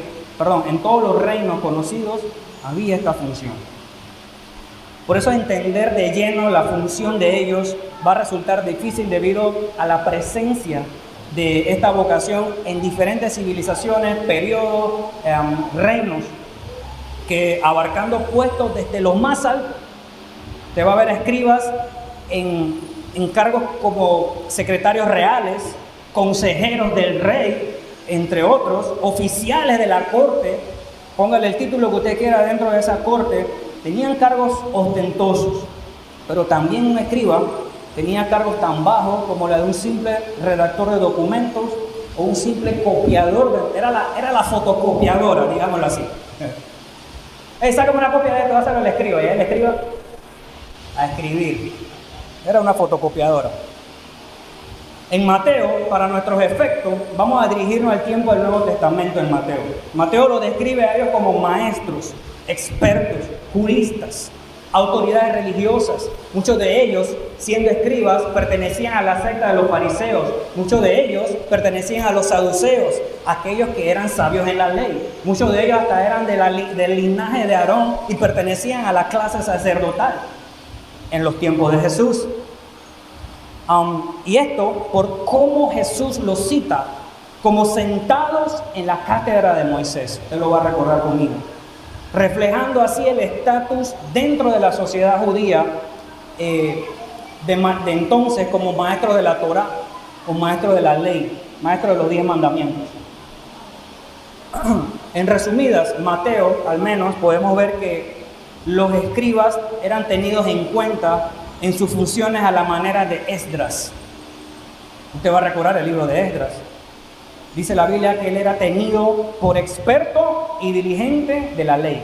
en todos los reinos conocidos había esta función. Por eso entender de lleno la función de ellos va a resultar difícil debido a la presencia de esta vocación en diferentes civilizaciones, periodos, reinos, que abarcando puestos desde los más altos, te va a ver escribas en cargos como secretarios reales, consejeros del rey, entre otros, oficiales de la corte, póngale el título que usted quiera dentro de esa corte, tenían cargos ostentosos, pero también un escriba tenía cargos tan bajos como la de un simple redactor de documentos o un simple copiador, era la fotocopiadora, digámoslo así. Sácame una copia de esto, va a ser el escriba, y el escriba a escribir, era una fotocopiadora. En Mateo, para nuestros efectos, vamos a dirigirnos al tiempo del Nuevo Testamento en Mateo. Mateo lo describe a ellos como maestros, expertos, juristas, autoridades religiosas. Muchos de ellos, siendo escribas, pertenecían a la secta de los fariseos. Muchos de ellos pertenecían a los saduceos, aquellos que eran sabios en la ley. Muchos de ellos hasta eran del linaje de Aarón y pertenecían a la clase sacerdotal en los tiempos de Jesús. Y esto por cómo Jesús los cita como sentados en la cátedra de Moisés. Usted lo va a recordar conmigo. Reflejando así el estatus dentro de la sociedad judía de entonces como maestro de la Torá o maestro de la ley, maestro de los 10 mandamientos. En resumidas, Mateo, al menos, podemos ver que los escribas eran tenidos en cuenta en sus funciones a la manera de Esdras. Usted va a recordar el libro de Esdras. Dice la Biblia que él era tenido por experto y diligente de la ley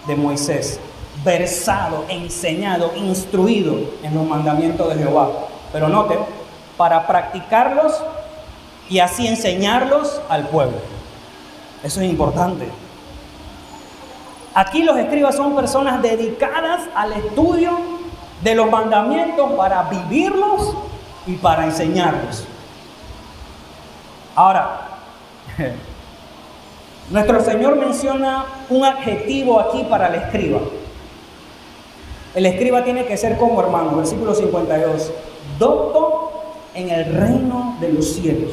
de Moisés, versado, enseñado, instruido en los mandamientos de Jehová. Pero noten, para practicarlos y así enseñarlos al pueblo. Eso es importante. Aquí los escribas son personas dedicadas al estudio de los mandamientos para vivirlos y para enseñarlos. Ahora, nuestro Señor menciona un adjetivo aquí para el escriba. El escriba tiene que ser como, hermano, versículo 52, docto en el reino de los cielos.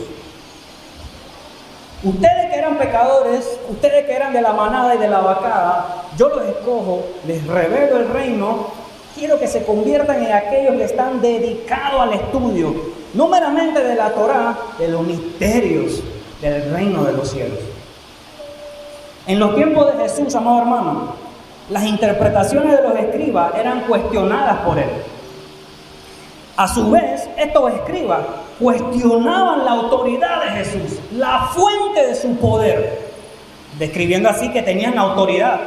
Ustedes que eran pecadores, ustedes que eran de la manada y de la vacada, yo los escojo, les revelo el reino. Quiero que se conviertan en aquellos que están dedicados al estudio, no meramente de la Torá, de los misterios del reino de los cielos. En los tiempos de Jesús, amado hermano, las interpretaciones de los escribas eran cuestionadas por él. A su vez, estos escribas cuestionaban la autoridad de Jesús, la fuente de su poder, describiendo así que tenían autoridad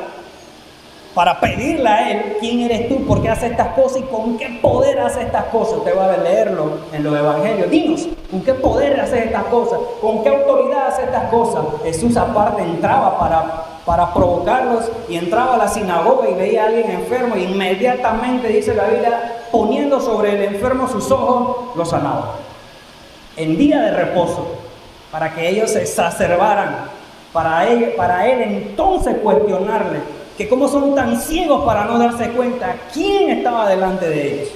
para pedirle a él: ¿quién eres tú? ¿Por qué haces estas cosas? ¿Y con qué poder haces estas cosas? Usted va a leerlo en los evangelios. Dinos, ¿con qué poder haces estas cosas? ¿Con qué autoridad haces estas cosas? Jesús aparte entraba para provocarlos y entraba a la sinagoga y veía a alguien enfermo e inmediatamente, dice la Biblia, poniendo sobre el enfermo sus ojos, lo sanaba. En día de reposo, para que ellos se exacerbaran, para él entonces cuestionarle que cómo son tan ciegos para no darse cuenta quién estaba delante de ellos.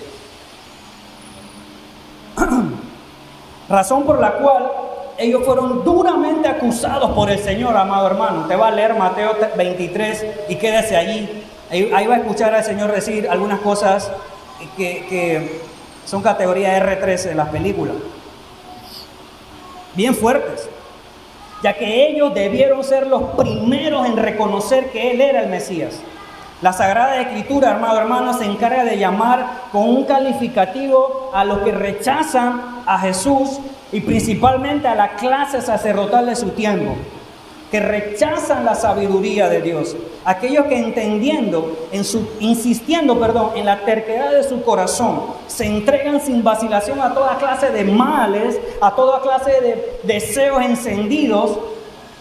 Razón por la cual ellos fueron duramente acusados por el Señor, amado hermano. Te va a leer Mateo 23 y quédese allí. Ahí va a escuchar al Señor decir algunas cosas que son categoría R13 de las películas. Bien fuertes. Ya que ellos debieron ser los primeros en reconocer que Él era el Mesías. La Sagrada Escritura, amado hermano, se encarga de llamar con un calificativo a los que rechazan a Jesús y principalmente a la clase sacerdotal de su tiempo, que rechazan la sabiduría de Dios. Aquellos que insistiendo en la terquedad de su corazón, se entregan sin vacilación a toda clase de males, a toda clase de deseos encendidos,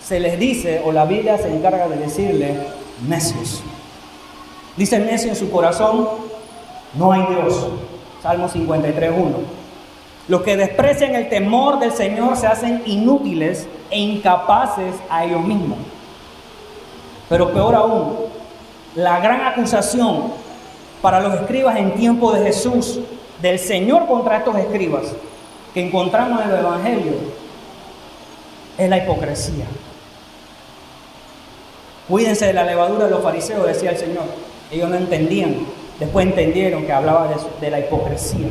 se les dice, o la Biblia se encarga de decirle, necios. Dice el necio en su corazón, no hay Dios. Salmo 53:1. Los que desprecian el temor del Señor se hacen inútiles e incapaces a ellos mismos. Pero peor aún, la gran acusación para los escribas en tiempo de Jesús, del Señor contra estos escribas, que encontramos en el Evangelio, es la hipocresía. Cuídense de la levadura de los fariseos, decía el Señor. Ellos no entendían, después entendieron que hablaba de la hipocresía.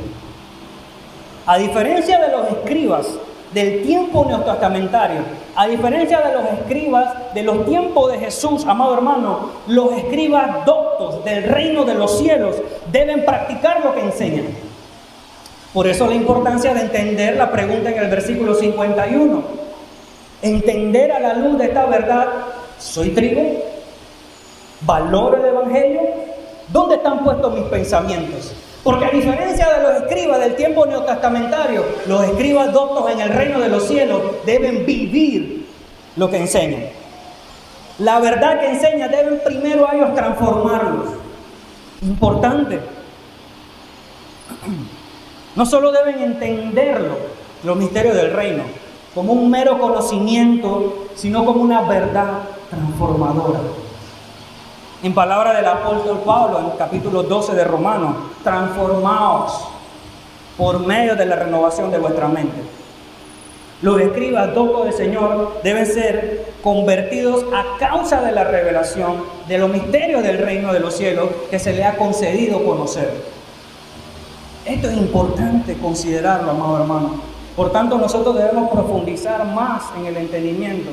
A diferencia de los escribas del tiempo neotestamentario, a diferencia de los escribas de los tiempos de Jesús, amado hermano, los escribas doctos del reino de los cielos deben practicar lo que enseñan. Por eso la importancia de entender la pregunta en el versículo 51. Entender a la luz de esta verdad, ¿soy trigo? ¿Valoro el Evangelio? ¿Dónde están puestos mis pensamientos? Porque a diferencia de los escribas del tiempo neotestamentario, los escribas doctos en el reino de los cielos deben vivir lo que enseñan. La verdad que enseñan deben primero a ellos transformarlos. Importante. No solo deben entenderlo, los misterios del reino, como un mero conocimiento, sino como una verdad transformadora. En palabras del apóstol Pablo, en el capítulo 12 de Romanos, transformaos por medio de la renovación de vuestra mente. Los escribas doctos del Señor deben ser convertidos a causa de la revelación de los misterios del reino de los cielos que se le ha concedido conocer. Esto es importante considerarlo, amado hermano. Por tanto, nosotros debemos profundizar más en el entendimiento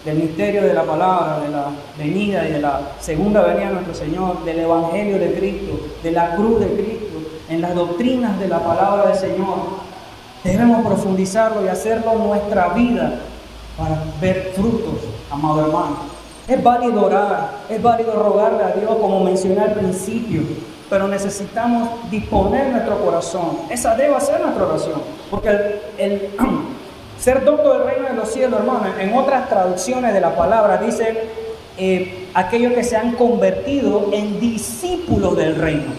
del misterio de la palabra, de la venida y de la segunda venida de nuestro Señor, del Evangelio de Cristo, de la cruz de Cristo, en las doctrinas de la palabra del Señor. Debemos profundizarlo y hacerlo en nuestra vida para ver frutos, amado hermano. Es válido orar, es válido rogarle a Dios, como mencioné al principio, pero necesitamos disponer nuestro corazón. Esa debe ser nuestra oración, porque el ser doctor del reino de los cielos, hermano, en otras traducciones de la palabra dice aquellos que se han convertido en discípulos del reino.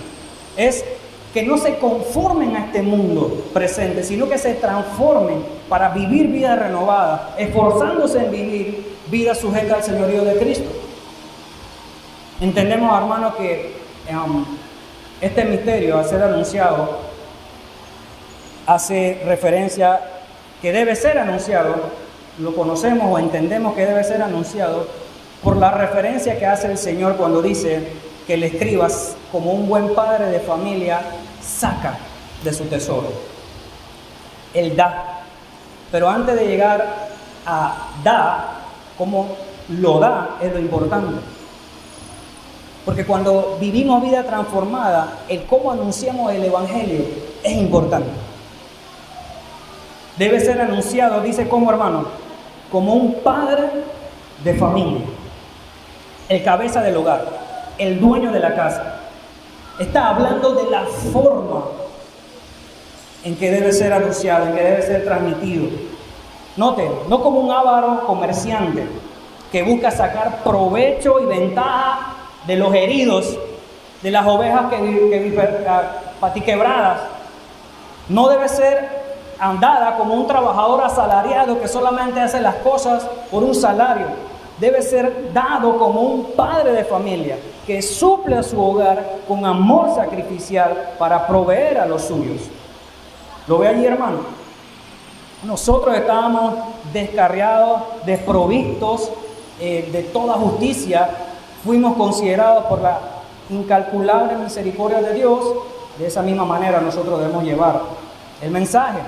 Es que no se conformen a este mundo presente, sino que se transformen para vivir vida renovada, esforzándose en vivir vida sujeta al señorío de Cristo. Entendemos, hermano, que este misterio, al ser anunciado, hace referencia que debe ser anunciado, lo conocemos o entendemos que debe ser anunciado por la referencia que hace el Señor cuando dice que el escriba, como un buen padre de familia, saca de su tesoro. Él da. Pero antes de llegar a dar, como lo da es lo importante. Porque cuando vivimos vida transformada, el cómo anunciamos el Evangelio es importante. Debe ser anunciado, dice como hermano, como un padre de familia, el cabeza del hogar, el dueño de la casa. Está hablando de la forma en que debe ser anunciado, en que debe ser transmitido. Noten, no como un avaro comerciante que busca sacar provecho y ventaja de los heridos, de las ovejas patiquebradas. No debe ser andada como un trabajador asalariado que solamente hace las cosas por un salario. debe ser dado como un padre de familia que suple a su hogar con amor sacrificial para proveer a los suyos. ¿Lo ve allí, hermano? Nosotros estábamos descarriados, desprovistos de toda justicia. Fuimos considerados por la incalculable misericordia de Dios. De esa misma manera nosotros debemos llevar el mensaje.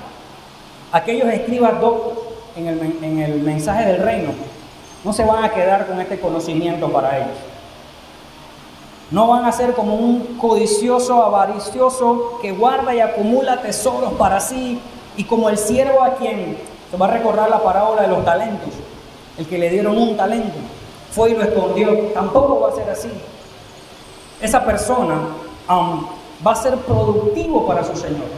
Aquellos escribas doctos en el mensaje del reino no se van a quedar con este conocimiento para ellos. No van a ser como un codicioso, avaricioso que guarda y acumula tesoros para sí, y como el siervo a quien se va a recordar la parábola de los talentos, el que le dieron un talento, fue y lo escondió. Tampoco va a ser así. Esa persona va a ser productivo para su Señor.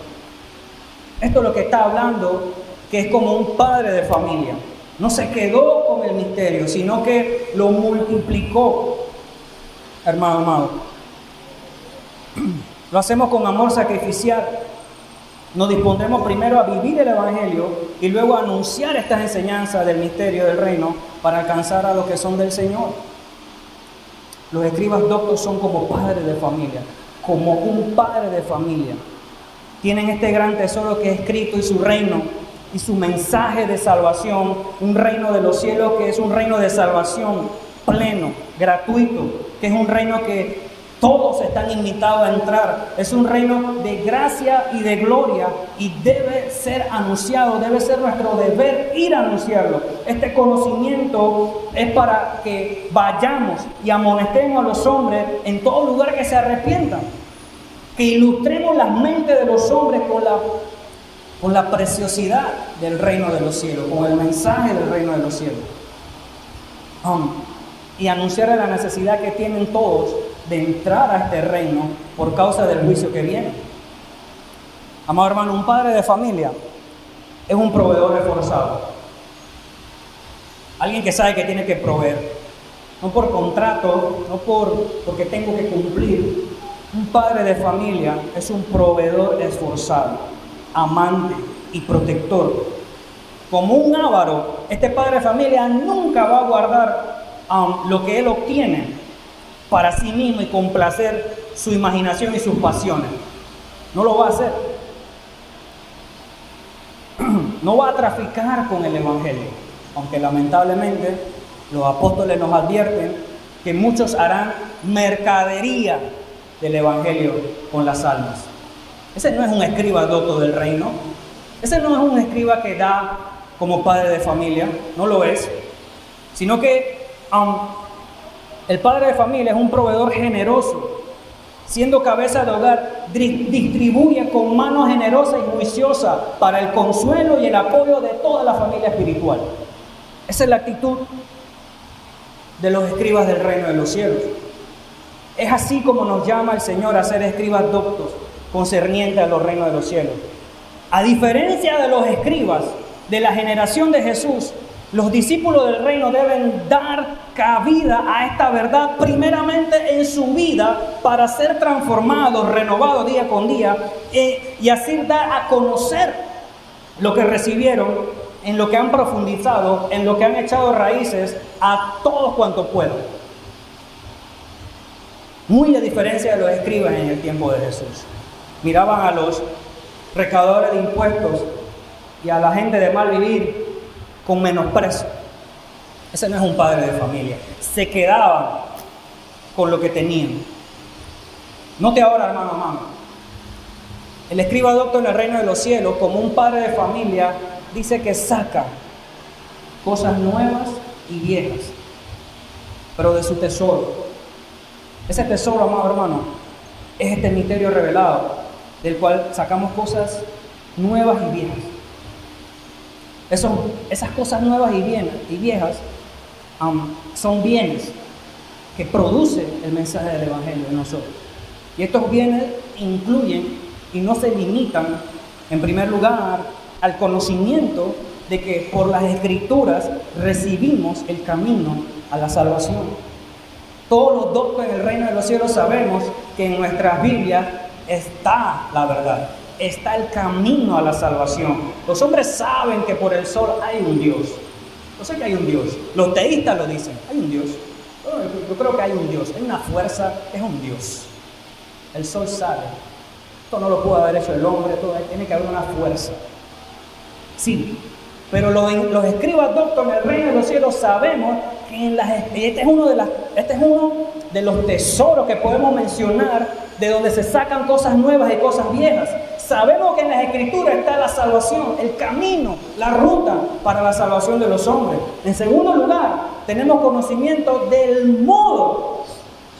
Esto es lo que está hablando, que es como un padre de familia. No se quedó con el misterio, sino que lo multiplicó. Hermano amado, lo hacemos con amor sacrificial. Nos dispondremos primero a vivir el Evangelio y luego a anunciar estas enseñanzas del misterio del reino para alcanzar a los que son del Señor. Los escribas doctos son como padres de familia, como un padre de familia. Tienen este gran tesoro que es Cristo y su reino y su mensaje de salvación, un reino de los cielos que es un reino de salvación pleno, gratuito, que es un reino que todos están invitados a entrar. Es un reino de gracia y de gloria y debe ser anunciado, debe ser nuestro deber ir a anunciarlo. Este conocimiento es para que vayamos y amonestemos a los hombres en todo lugar que se arrepientan, que ilustremos las mentes de los hombres con la preciosidad del reino de los cielos, con el mensaje del reino de los cielos. Y anunciar la necesidad que tienen todos de entrar a este reino por causa del juicio que viene. Amado hermano, un padre de familia es un proveedor esforzado. Alguien que sabe que tiene que proveer, no por contrato, no porque tengo que cumplir. Un padre de familia es un proveedor esforzado, amante y protector. Como un avaro, este padre de familia nunca va a guardar lo que él obtiene para sí mismo y complacer su imaginación y sus pasiones. No lo va a hacer. No va a traficar con el Evangelio, aunque lamentablemente los apóstoles nos advierten que muchos harán mercadería del Evangelio con las almas. Ese no es un escriba docto del reino. Ese no es un escriba que da como padre de familia, no lo es, sino que el padre de familia es un proveedor generoso, siendo cabeza de hogar, distribuye con mano generosa y juiciosa para el consuelo y el apoyo de toda la familia espiritual. Esa es la actitud de los escribas del reino de los cielos. Es así como nos llama el Señor a ser escribas doctos concernientes a los reinos de los cielos. A diferencia de los escribas de la generación de Jesús, los discípulos del reino deben dar cabida a esta verdad primeramente en su vida para ser transformados, renovados día con día y así dar a conocer lo que recibieron, en lo que han profundizado, en lo que han echado raíces a todos cuantos puedan. Muy a diferencia de los escribas en el tiempo de Jesús. Miraban a los recaudadores de impuestos y a la gente de mal vivir con menosprecio. Ese no es un padre de familia. Se quedaban con lo que tenían. Note ahora, hermano. El escriba docto en el reino de los cielos, como un padre de familia, dice que saca cosas nuevas y viejas, pero de su tesoro. Ese tesoro, amado hermano, es este misterio revelado, del cual sacamos cosas nuevas y viejas. Esas cosas nuevas y viejas son bienes que produce el mensaje del Evangelio en nosotros. Y estos bienes incluyen y no se limitan, en primer lugar, al conocimiento de que por las Escrituras recibimos el camino a la salvación. Todos los doctos en el reino de los cielos sabemos que en nuestras Biblias está la verdad. Está el camino a la salvación. Los hombres saben que por el sol hay un Dios. Yo sé que hay un Dios. Los teístas lo dicen, hay un Dios. Yo creo que hay un Dios, hay una fuerza, es un Dios. El sol sale. Esto no lo puede haber hecho el hombre, tiene que haber una fuerza. Sí, pero los escribas doctos en el reino de los cielos sabemos que este es uno de los tesoros que podemos mencionar, de donde se sacan cosas nuevas y cosas viejas. Sabemos que en las Escrituras está la salvación, el camino, la ruta para la salvación de los hombres. En segundo lugar, tenemos conocimiento del modo,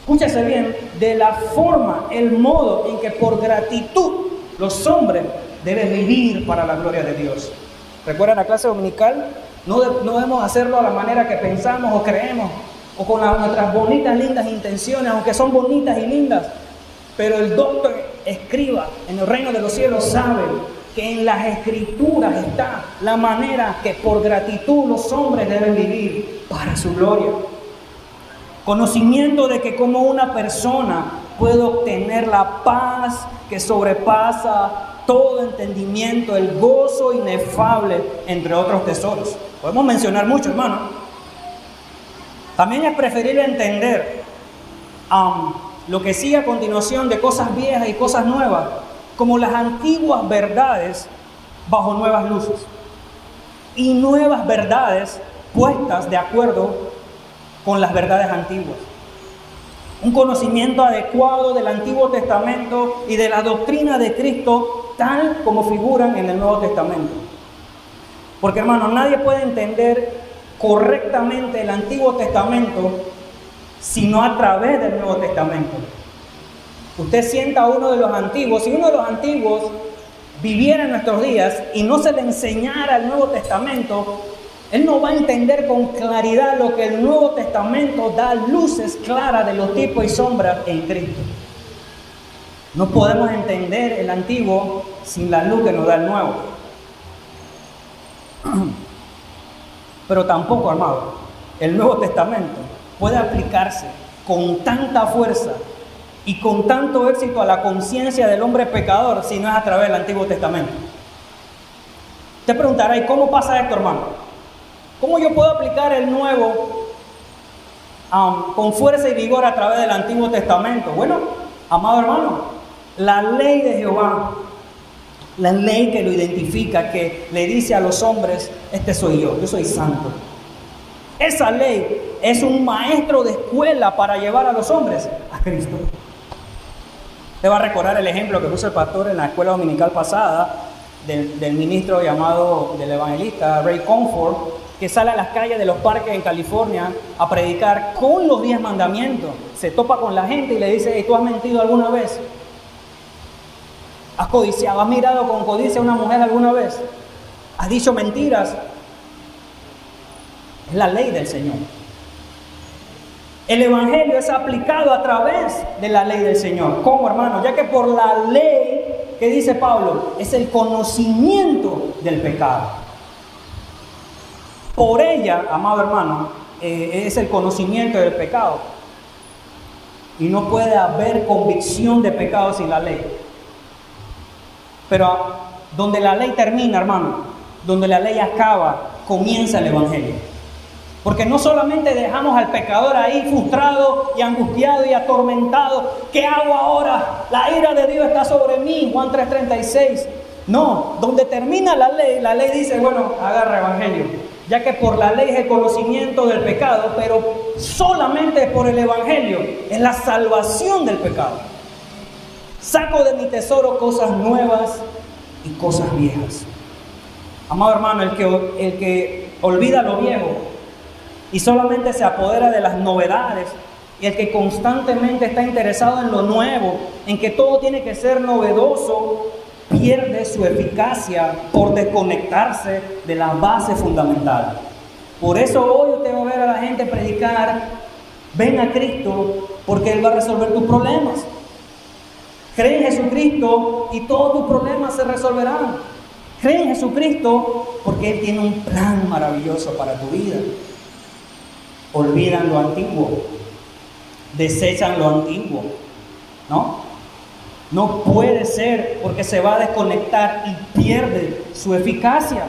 escúchese bien, de la forma, el modo en que por gratitud los hombres deben vivir para la gloria de Dios. ¿Recuerdan la clase dominical? No debemos hacerlo a la manera que pensamos o creemos, o con nuestras bonitas, lindas intenciones, aunque son bonitas y lindas. Pero el doctor escriba en el reino de los cielos sabe que en las Escrituras está la manera que por gratitud los hombres deben vivir para su gloria. Conocimiento de que como una persona puede obtener la paz que sobrepasa todo entendimiento, el gozo inefable, entre otros tesoros. Podemos mencionar mucho, hermano. También es preferible entender lo que sigue a continuación de cosas viejas y cosas nuevas, como las antiguas verdades bajo nuevas luces, y nuevas verdades puestas de acuerdo con las verdades antiguas. Un conocimiento adecuado del Antiguo Testamento y de la doctrina de Cristo tal como figuran en el Nuevo Testamento. Porque, hermano, nadie puede entender correctamente el Antiguo Testamento sino a través del Nuevo Testamento. Usted sienta a uno de los antiguos, si uno de los antiguos viviera en nuestros días y no se le enseñara el Nuevo Testamento, él no va a entender con claridad lo que el Nuevo Testamento da luces claras de los tipos y sombras en Cristo. No podemos entender el antiguo sin la luz que nos da el nuevo. Pero tampoco, amado, el Nuevo Testamento puede aplicarse con tanta fuerza y con tanto éxito a la conciencia del hombre pecador si no es a través del Antiguo Testamento. Te preguntará, ¿y cómo pasa esto, hermano? ¿Cómo yo puedo aplicar el nuevo con fuerza y vigor a través del Antiguo Testamento? Bueno, amado hermano, la ley de Jehová, la ley que lo identifica, que le dice a los hombres, este soy yo soy santo. Esa ley es un maestro de escuela para llevar a los hombres a Cristo. Te va a recordar el ejemplo que puso el pastor en la escuela dominical pasada del ministro del evangelista Ray Comfort, que sale a las calles de los parques en California a predicar con los 10 mandamientos. Se topa con la gente y le dice, hey, ¿tú has mentido alguna vez? ¿Has codiciado? ¿Has mirado con codicia a una mujer alguna vez? ¿Has dicho mentiras? Es la ley del Señor. El evangelio es aplicado a través de la ley del Señor. ¿Cómo, hermano? Ya que por la ley, ¿qué dice Pablo? Es el conocimiento del pecado. Por ella, amado hermano, es el conocimiento del pecado. Y no puede haber convicción de pecado sin la ley. Pero donde la ley termina, hermano, donde la ley acaba, comienza el evangelio. Porque no solamente dejamos al pecador ahí frustrado y angustiado y atormentado. ¿Qué hago ahora? La ira de Dios está sobre mí, Juan 3:36. No, donde termina la ley dice, bueno, agarra evangelio. Ya que por la ley es el conocimiento del pecado, pero solamente por el evangelio es la salvación del pecado. Saco de mi tesoro cosas nuevas y cosas viejas. Amado hermano, el que olvida lo viejo y solamente se apodera de las novedades, y el que constantemente está interesado en lo nuevo, en que todo tiene que ser novedoso, pierde su eficacia por desconectarse de la base fundamental. Por eso hoy usted va a ver a la gente predicar, ven a Cristo porque Él va a resolver tus problemas. Cree en Jesucristo y todos tus problemas se resolverán. Cree en Jesucristo porque Él tiene un plan maravilloso para tu vida. Olvidan lo antiguo, desechan lo antiguo, ¿no? No puede ser, porque se va a desconectar y pierde su eficacia.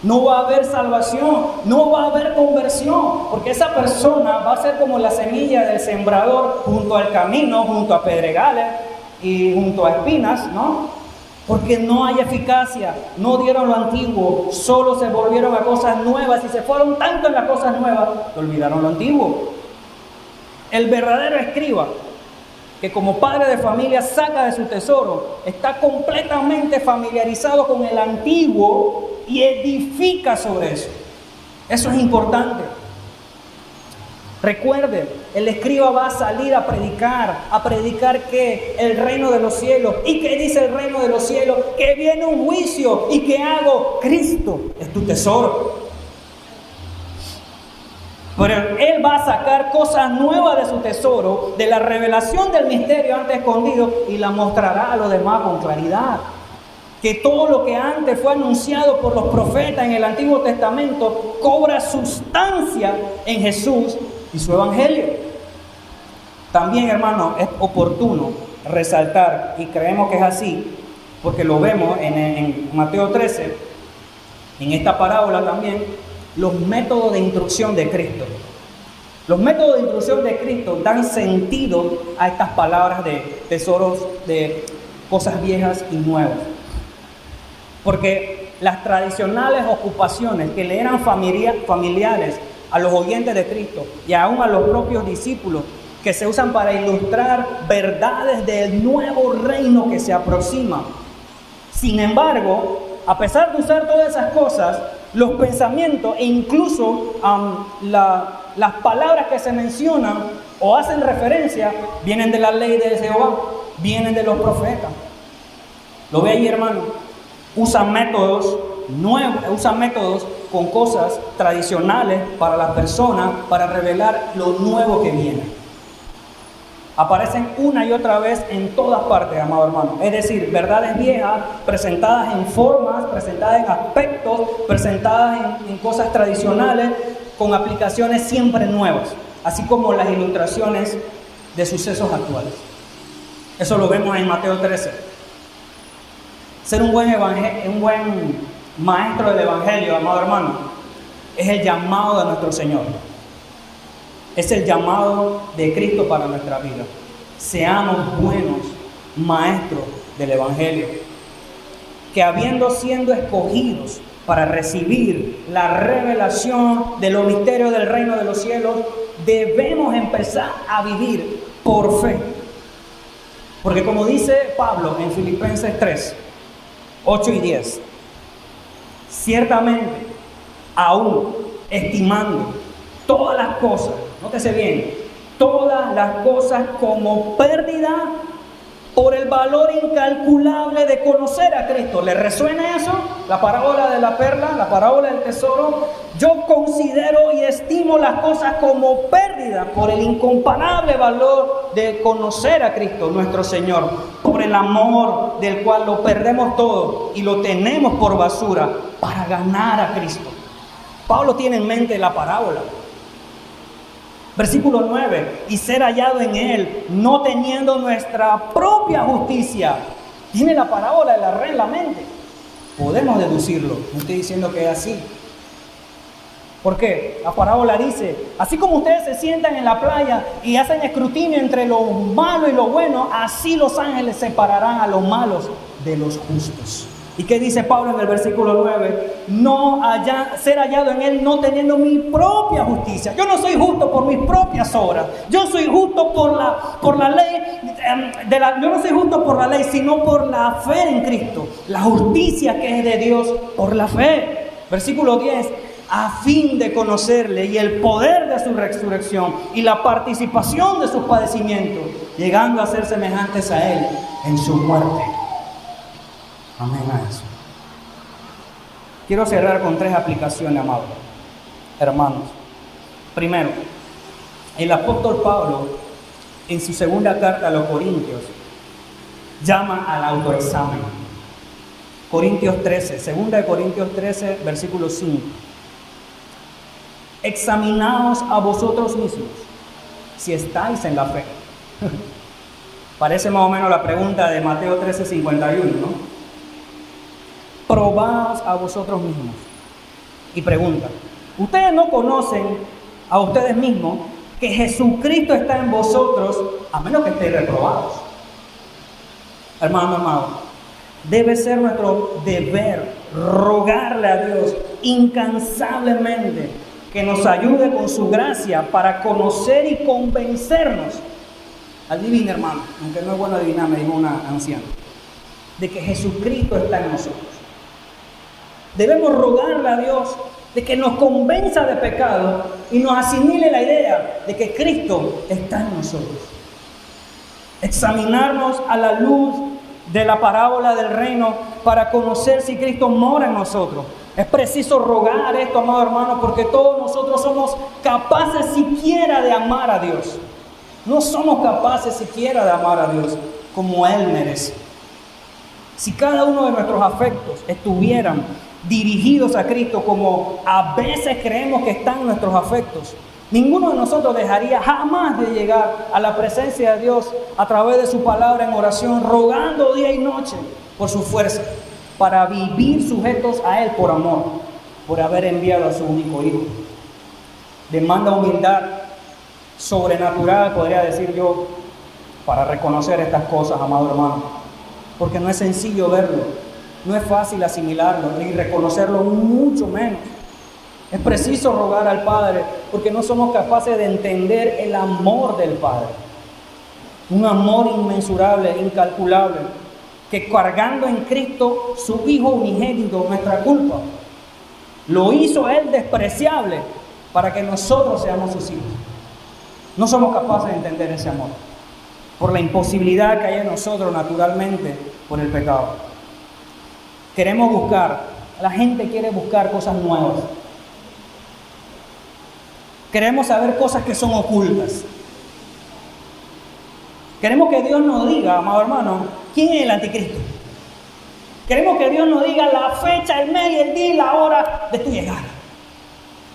No va a haber salvación, no va a haber conversión, porque esa persona va a ser como la semilla del sembrador junto al camino, junto a pedregales y junto a espinas, ¿no? Porque no hay eficacia, no dieron lo antiguo, solo se volvieron a cosas nuevas y se fueron tanto en las cosas nuevas que olvidaron lo antiguo. El verdadero escriba, que como padre de familia saca de su tesoro, está completamente familiarizado con el antiguo y edifica sobre eso. Eso es importante. Recuerde, el escriba va a salir a predicar que el reino de los cielos. ¿Y qué dice el reino de los cielos? Que viene un juicio. ¿Y qué hago? Cristo es tu tesoro. Pero Él va a sacar cosas nuevas de su tesoro, de la revelación del misterio antes escondido, y la mostrará a los demás con claridad. Que todo lo que antes fue anunciado por los profetas en el Antiguo Testamento cobra sustancia en Jesús y su Evangelio. También, hermano, es oportuno resaltar, y creemos que es así, porque lo vemos en Mateo 13, en esta parábola también, los métodos de instrucción de Cristo. Los métodos de instrucción de Cristo dan sentido a estas palabras de tesoros, de cosas viejas y nuevas. Porque las tradicionales ocupaciones que le eran familiares a los oyentes de Cristo y aún a los propios discípulos, que se usan para ilustrar verdades del nuevo reino que se aproxima. Sin embargo, a pesar de usar todas esas cosas, los pensamientos e incluso las palabras que se mencionan o hacen referencia vienen de la ley de Jehová, vienen de los profetas. ¿Lo ve ahí, hermano? Usan métodos nuevos, usan métodos con cosas tradicionales para las personas, para revelar lo nuevo que viene. Aparecen una y otra vez en todas partes, amado hermano. Es decir, verdades viejas presentadas en formas, presentadas en aspectos, presentadas en cosas tradicionales, con aplicaciones siempre nuevas, así como las ilustraciones de sucesos actuales. Eso lo vemos en Mateo 13. Ser un buen maestro del Evangelio, amado hermano, es el llamado de nuestro Señor. Es el llamado de Cristo para nuestra vida. Seamos buenos maestros del Evangelio, que habiendo sido escogidos para recibir la revelación de los misterios del reino de los cielos, debemos empezar a vivir por fe. Porque como dice Pablo en Filipenses 3, 8 y 10, ciertamente, aún estimando todas las cosas, nótese bien, todas las cosas como pérdida por el valor incalculable de conocer a Cristo. ¿Le resuena eso? La parábola de la perla, la parábola del tesoro. Yo considero y estimo las cosas como pérdida por el incomparable valor de conocer a Cristo, nuestro Señor, por el amor del cual lo perdemos todo y lo tenemos por basura para ganar a Cristo. Pablo tiene en mente la parábola. Versículo 9, y ser hallado en Él, no teniendo nuestra propia justicia. Tiene la parábola de la red en la mente. Podemos deducirlo, no estoy diciendo que es así. ¿Por qué? La parábola dice, así como ustedes se sientan en la playa y hacen escrutinio entre lo malo y lo bueno, así los ángeles separarán a los malos de los justos. ¿Y qué dice Pablo en el versículo 9? Ser hallado en Él no teniendo mi propia justicia. Yo no soy justo por mis propias obras. Yo soy justo por la ley. Yo no soy justo por la ley, sino por la fe en Cristo. La justicia que es de Dios por la fe. Versículo 10. A fin de conocerle y el poder de su resurrección y la participación de sus padecimientos, llegando a ser semejantes a Él en su muerte. Amén a eso. Quiero cerrar con 3 aplicaciones, amados hermanos. Primero, el apóstol Pablo, en su segunda carta a los Corintios, llama al autoexamen. Corintios 13, segunda de Corintios 13, versículo 5. Examinaos a vosotros mismos si estáis en la fe. Parece más o menos la pregunta de Mateo 13, 51, ¿no? Probaos a vosotros mismos y pregunta, ¿ustedes no conocen a ustedes mismos que Jesucristo está en vosotros a menos que estéis reprobados? Hermano, debe ser nuestro deber rogarle a Dios incansablemente que nos ayude con su gracia para conocer y convencernos. Adivina, hermano, aunque no es bueno adivinar, me dijo una anciana, de que Jesucristo está en nosotros. Debemos rogarle a Dios de que nos convenza de pecado y nos asimile la idea de que Cristo está en nosotros. Examinarnos a la luz de la parábola del reino para conocer si Cristo mora en nosotros. Es preciso rogar esto, amado hermano, porque todos nosotros somos capaces siquiera de amar a Dios. No somos capaces siquiera de amar a Dios como Él merece. Si cada uno de nuestros afectos estuvieran dirigidos a Cristo como a veces creemos que están nuestros afectos, ninguno de nosotros dejaría jamás de llegar a la presencia de Dios a través de su palabra en oración, rogando día y noche por su fuerza, para vivir sujetos a Él por amor, por haber enviado a su único Hijo. Demanda humildad sobrenatural, podría decir yo, para reconocer estas cosas, amado hermano, porque no es sencillo verlo, no es fácil asimilarlo ni reconocerlo, mucho menos. Es preciso rogar al Padre porque no somos capaces de entender el amor del Padre. Un amor inmensurable, incalculable, que cargando en Cristo su Hijo unigénito, nuestra culpa, lo hizo a Él despreciable para que nosotros seamos sus hijos. No somos capaces de entender ese amor por la imposibilidad que hay en nosotros naturalmente por el pecado. Queremos buscar, la gente quiere buscar cosas nuevas. Queremos saber cosas que son ocultas. Queremos que Dios nos diga, amado hermano, quién es el anticristo. Queremos que Dios nos diga la fecha, el mes, el día y la hora de tu llegada.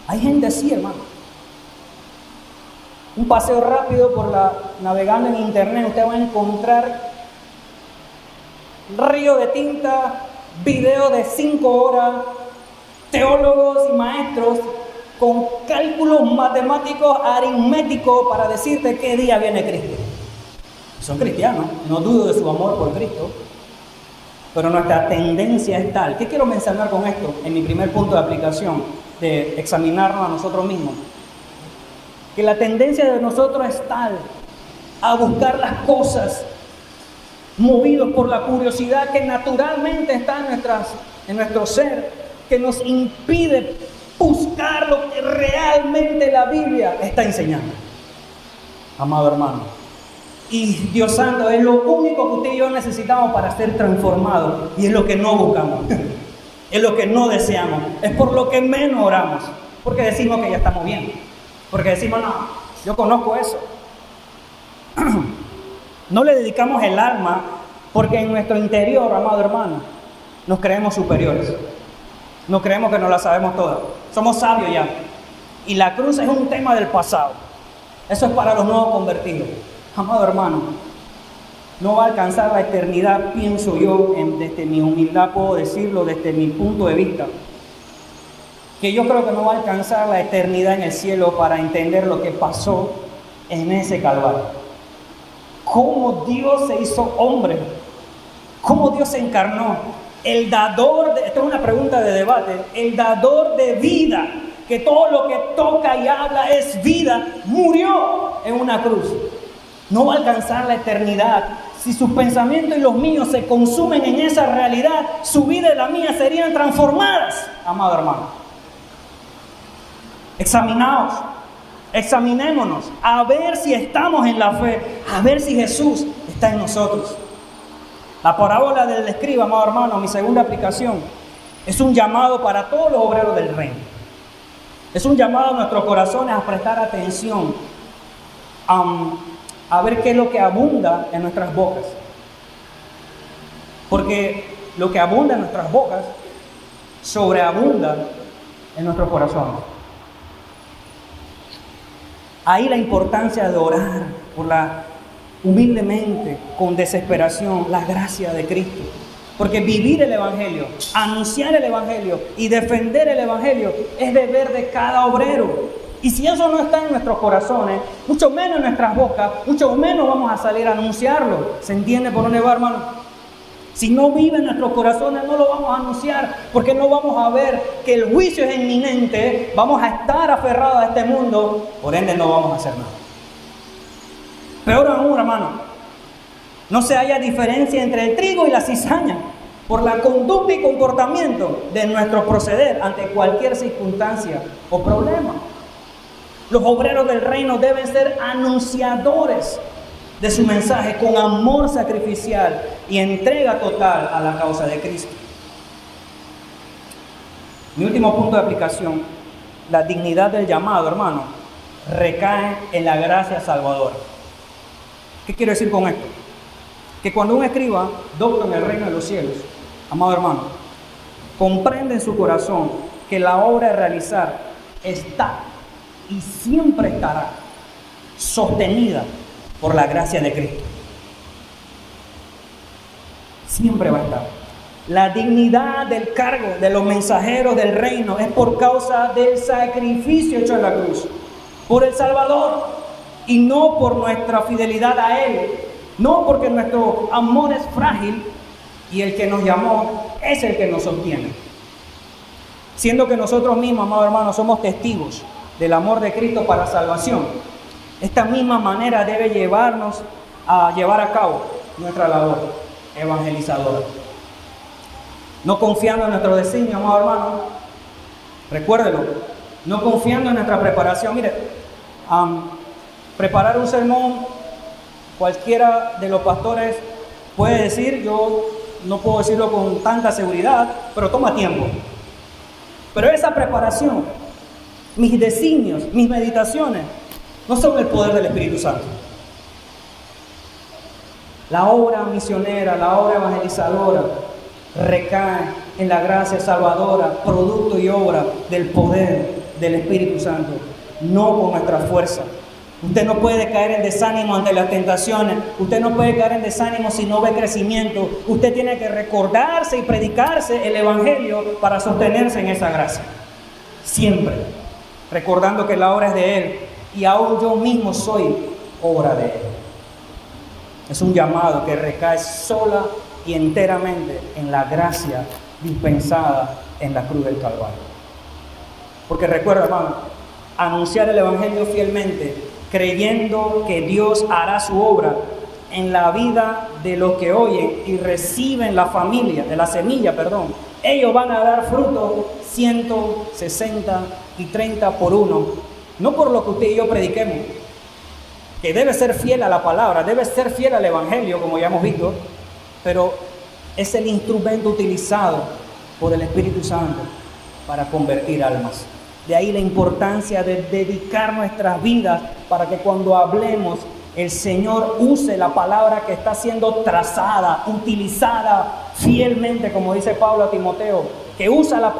Hay gente así, hermano. Un paseo rápido navegando en internet, usted va a encontrar río de tinta, videos de 5 horas, teólogos y maestros con cálculos matemáticos, aritméticos para decirte qué día viene Cristo. Son cristianos, no dudo de su amor por Cristo, pero nuestra tendencia es tal. ¿Qué quiero mencionar con esto? En mi primer punto de aplicación, de examinarnos a nosotros mismos. Que la tendencia de nosotros es tal a buscar las cosas movidos por la curiosidad que naturalmente está en nuestro ser, que nos impide buscar lo que realmente la Biblia está enseñando. Amado hermano, y Dios santo, es lo único que usted y yo necesitamos para ser transformados, y es lo que no buscamos, es lo que no deseamos, es por lo que menos oramos, porque decimos que ya estamos bien. Porque decimos, no, yo conozco eso. No le dedicamos el alma porque en nuestro interior, amado hermano, nos creemos superiores. Nos creemos que nos la sabemos todas. Somos sabios ya. Y la cruz es un tema del pasado. Eso es para los nuevos convertidos. Amado hermano, no va a alcanzar la eternidad, pienso yo, desde mi humildad puedo decirlo, desde mi punto de vista, que yo creo que no va a alcanzar la eternidad en el cielo para entender lo que pasó en ese Calvario. Cómo Dios se hizo hombre, cómo Dios se encarnó, el dador, esta es una pregunta de debate, el dador de vida, que todo lo que toca y habla es vida, murió en una cruz. No va a alcanzar la eternidad. Si sus pensamientos y los míos se consumen en esa realidad, su vida y la mía serían transformadas, amado hermano. Examinaos, examinémonos, a ver si estamos en la fe, a ver si Jesús está en nosotros. La parábola del escriba, amado hermano, mi segunda aplicación, es un llamado para todos los obreros del reino. Es un llamado a nuestros corazones a prestar atención, a ver qué es lo que abunda en nuestras bocas. Porque lo que abunda en nuestras bocas sobreabunda en nuestros corazones. Ahí la importancia de orar humildemente, con desesperación, la gracia de Cristo. Porque vivir el Evangelio, anunciar el Evangelio y defender el Evangelio es deber de cada obrero. Y si eso no está en nuestros corazones, mucho menos en nuestras bocas, mucho menos vamos a salir a anunciarlo. ¿Se entiende por dónde va, hermano? Si no vive en nuestros corazones, no lo vamos a anunciar, porque no vamos a ver que el juicio es inminente, vamos a estar aferrados a este mundo, por ende no vamos a hacer nada. Peor aún, hermano, no se haya diferencia entre el trigo y la cizaña por la conducta y comportamiento de nuestro proceder ante cualquier circunstancia o problema. Los obreros del reino deben ser anunciadores de su mensaje con amor sacrificial y entrega total a la causa de Cristo. Mi último punto de aplicación, la dignidad del llamado, hermano, recae en la gracia salvadora. ¿Qué quiero decir con esto? Que cuando un escriba, docto en el reino de los cielos, amado hermano, comprende en su corazón que la obra de realizar está y siempre estará sostenida por la gracia de Cristo. Siempre va a estar. La dignidad del cargo de los mensajeros del reino es por causa del sacrificio hecho en la cruz, por el Salvador, y no por nuestra fidelidad a Él, no porque nuestro amor es frágil y el que nos llamó es el que nos sostiene. Siendo que nosotros mismos, amados hermanos, somos testigos del amor de Cristo para salvación, esta misma manera debe llevarnos a llevar a cabo nuestra labor evangelizadora. No confiando en nuestro designio, amado hermano, recuérdelo, no confiando en nuestra preparación. Mire, preparar un sermón, cualquiera de los pastores puede decir, yo no puedo decirlo con tanta seguridad, pero toma tiempo. Pero esa preparación, mis designios, mis meditaciones, no son el poder del Espíritu Santo. La obra misionera, la obra evangelizadora, recae en la gracia salvadora, producto y obra del poder del Espíritu Santo, no con nuestra fuerza. Usted no puede caer en desánimo ante las tentaciones. Usted no puede caer en desánimo si no ve crecimiento. Usted tiene que recordarse y predicarse el Evangelio para sostenerse en esa gracia. Siempre recordando que la obra es de Él y aún yo mismo soy obra de Él. Es un llamado que recae sola y enteramente en la gracia dispensada en la cruz del Calvario. Porque recuerda, hermano, anunciar el Evangelio fielmente, creyendo que Dios hará su obra en la vida de los que oyen y reciben la semilla, ellos van a dar fruto 100, 60 y 30 por uno. No por lo que usted y yo prediquemos, que debe ser fiel a la palabra, debe ser fiel al Evangelio, como ya hemos visto, pero es el instrumento utilizado por el Espíritu Santo para convertir almas. De ahí la importancia de dedicar nuestras vidas para que cuando hablemos el Señor use la palabra que está siendo trazada, utilizada fielmente, como dice Pablo a Timoteo, que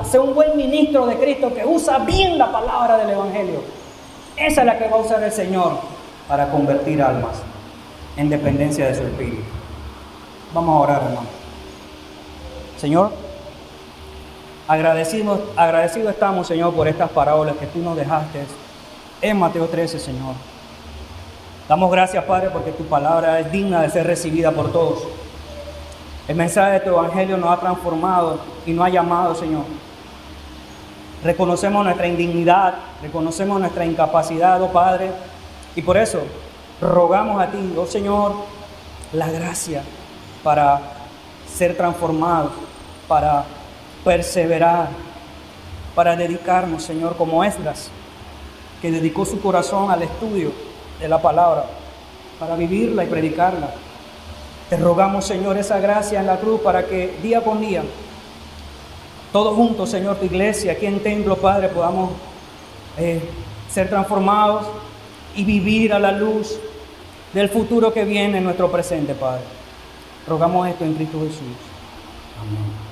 sea un buen ministro de Cristo, que usa bien la palabra del Evangelio. Esa es la que va a usar el Señor para convertir almas en dependencia de su Espíritu. Vamos a orar, hermano. Señor, agradecido estamos, Señor, por estas parábolas que tú nos dejaste en Mateo 13, Señor. Damos gracias, Padre, porque tu palabra es digna de ser recibida por todos. El mensaje de tu Evangelio nos ha transformado y nos ha llamado, Señor. Reconocemos nuestra indignidad, reconocemos nuestra incapacidad, oh Padre, y por eso rogamos a ti, oh Señor, la gracia para ser transformados, para perseverar, para dedicarnos, Señor, como Esdras, que dedicó su corazón al estudio de la palabra, para vivirla y predicarla. Te rogamos, Señor, esa gracia en la cruz para que día con día, todos juntos, Señor, tu iglesia, aquí en Templo, Padre, podamos ser transformados y vivir a la luz del futuro que viene en nuestro presente, Padre. Rogamos esto en Cristo Jesús. Amén.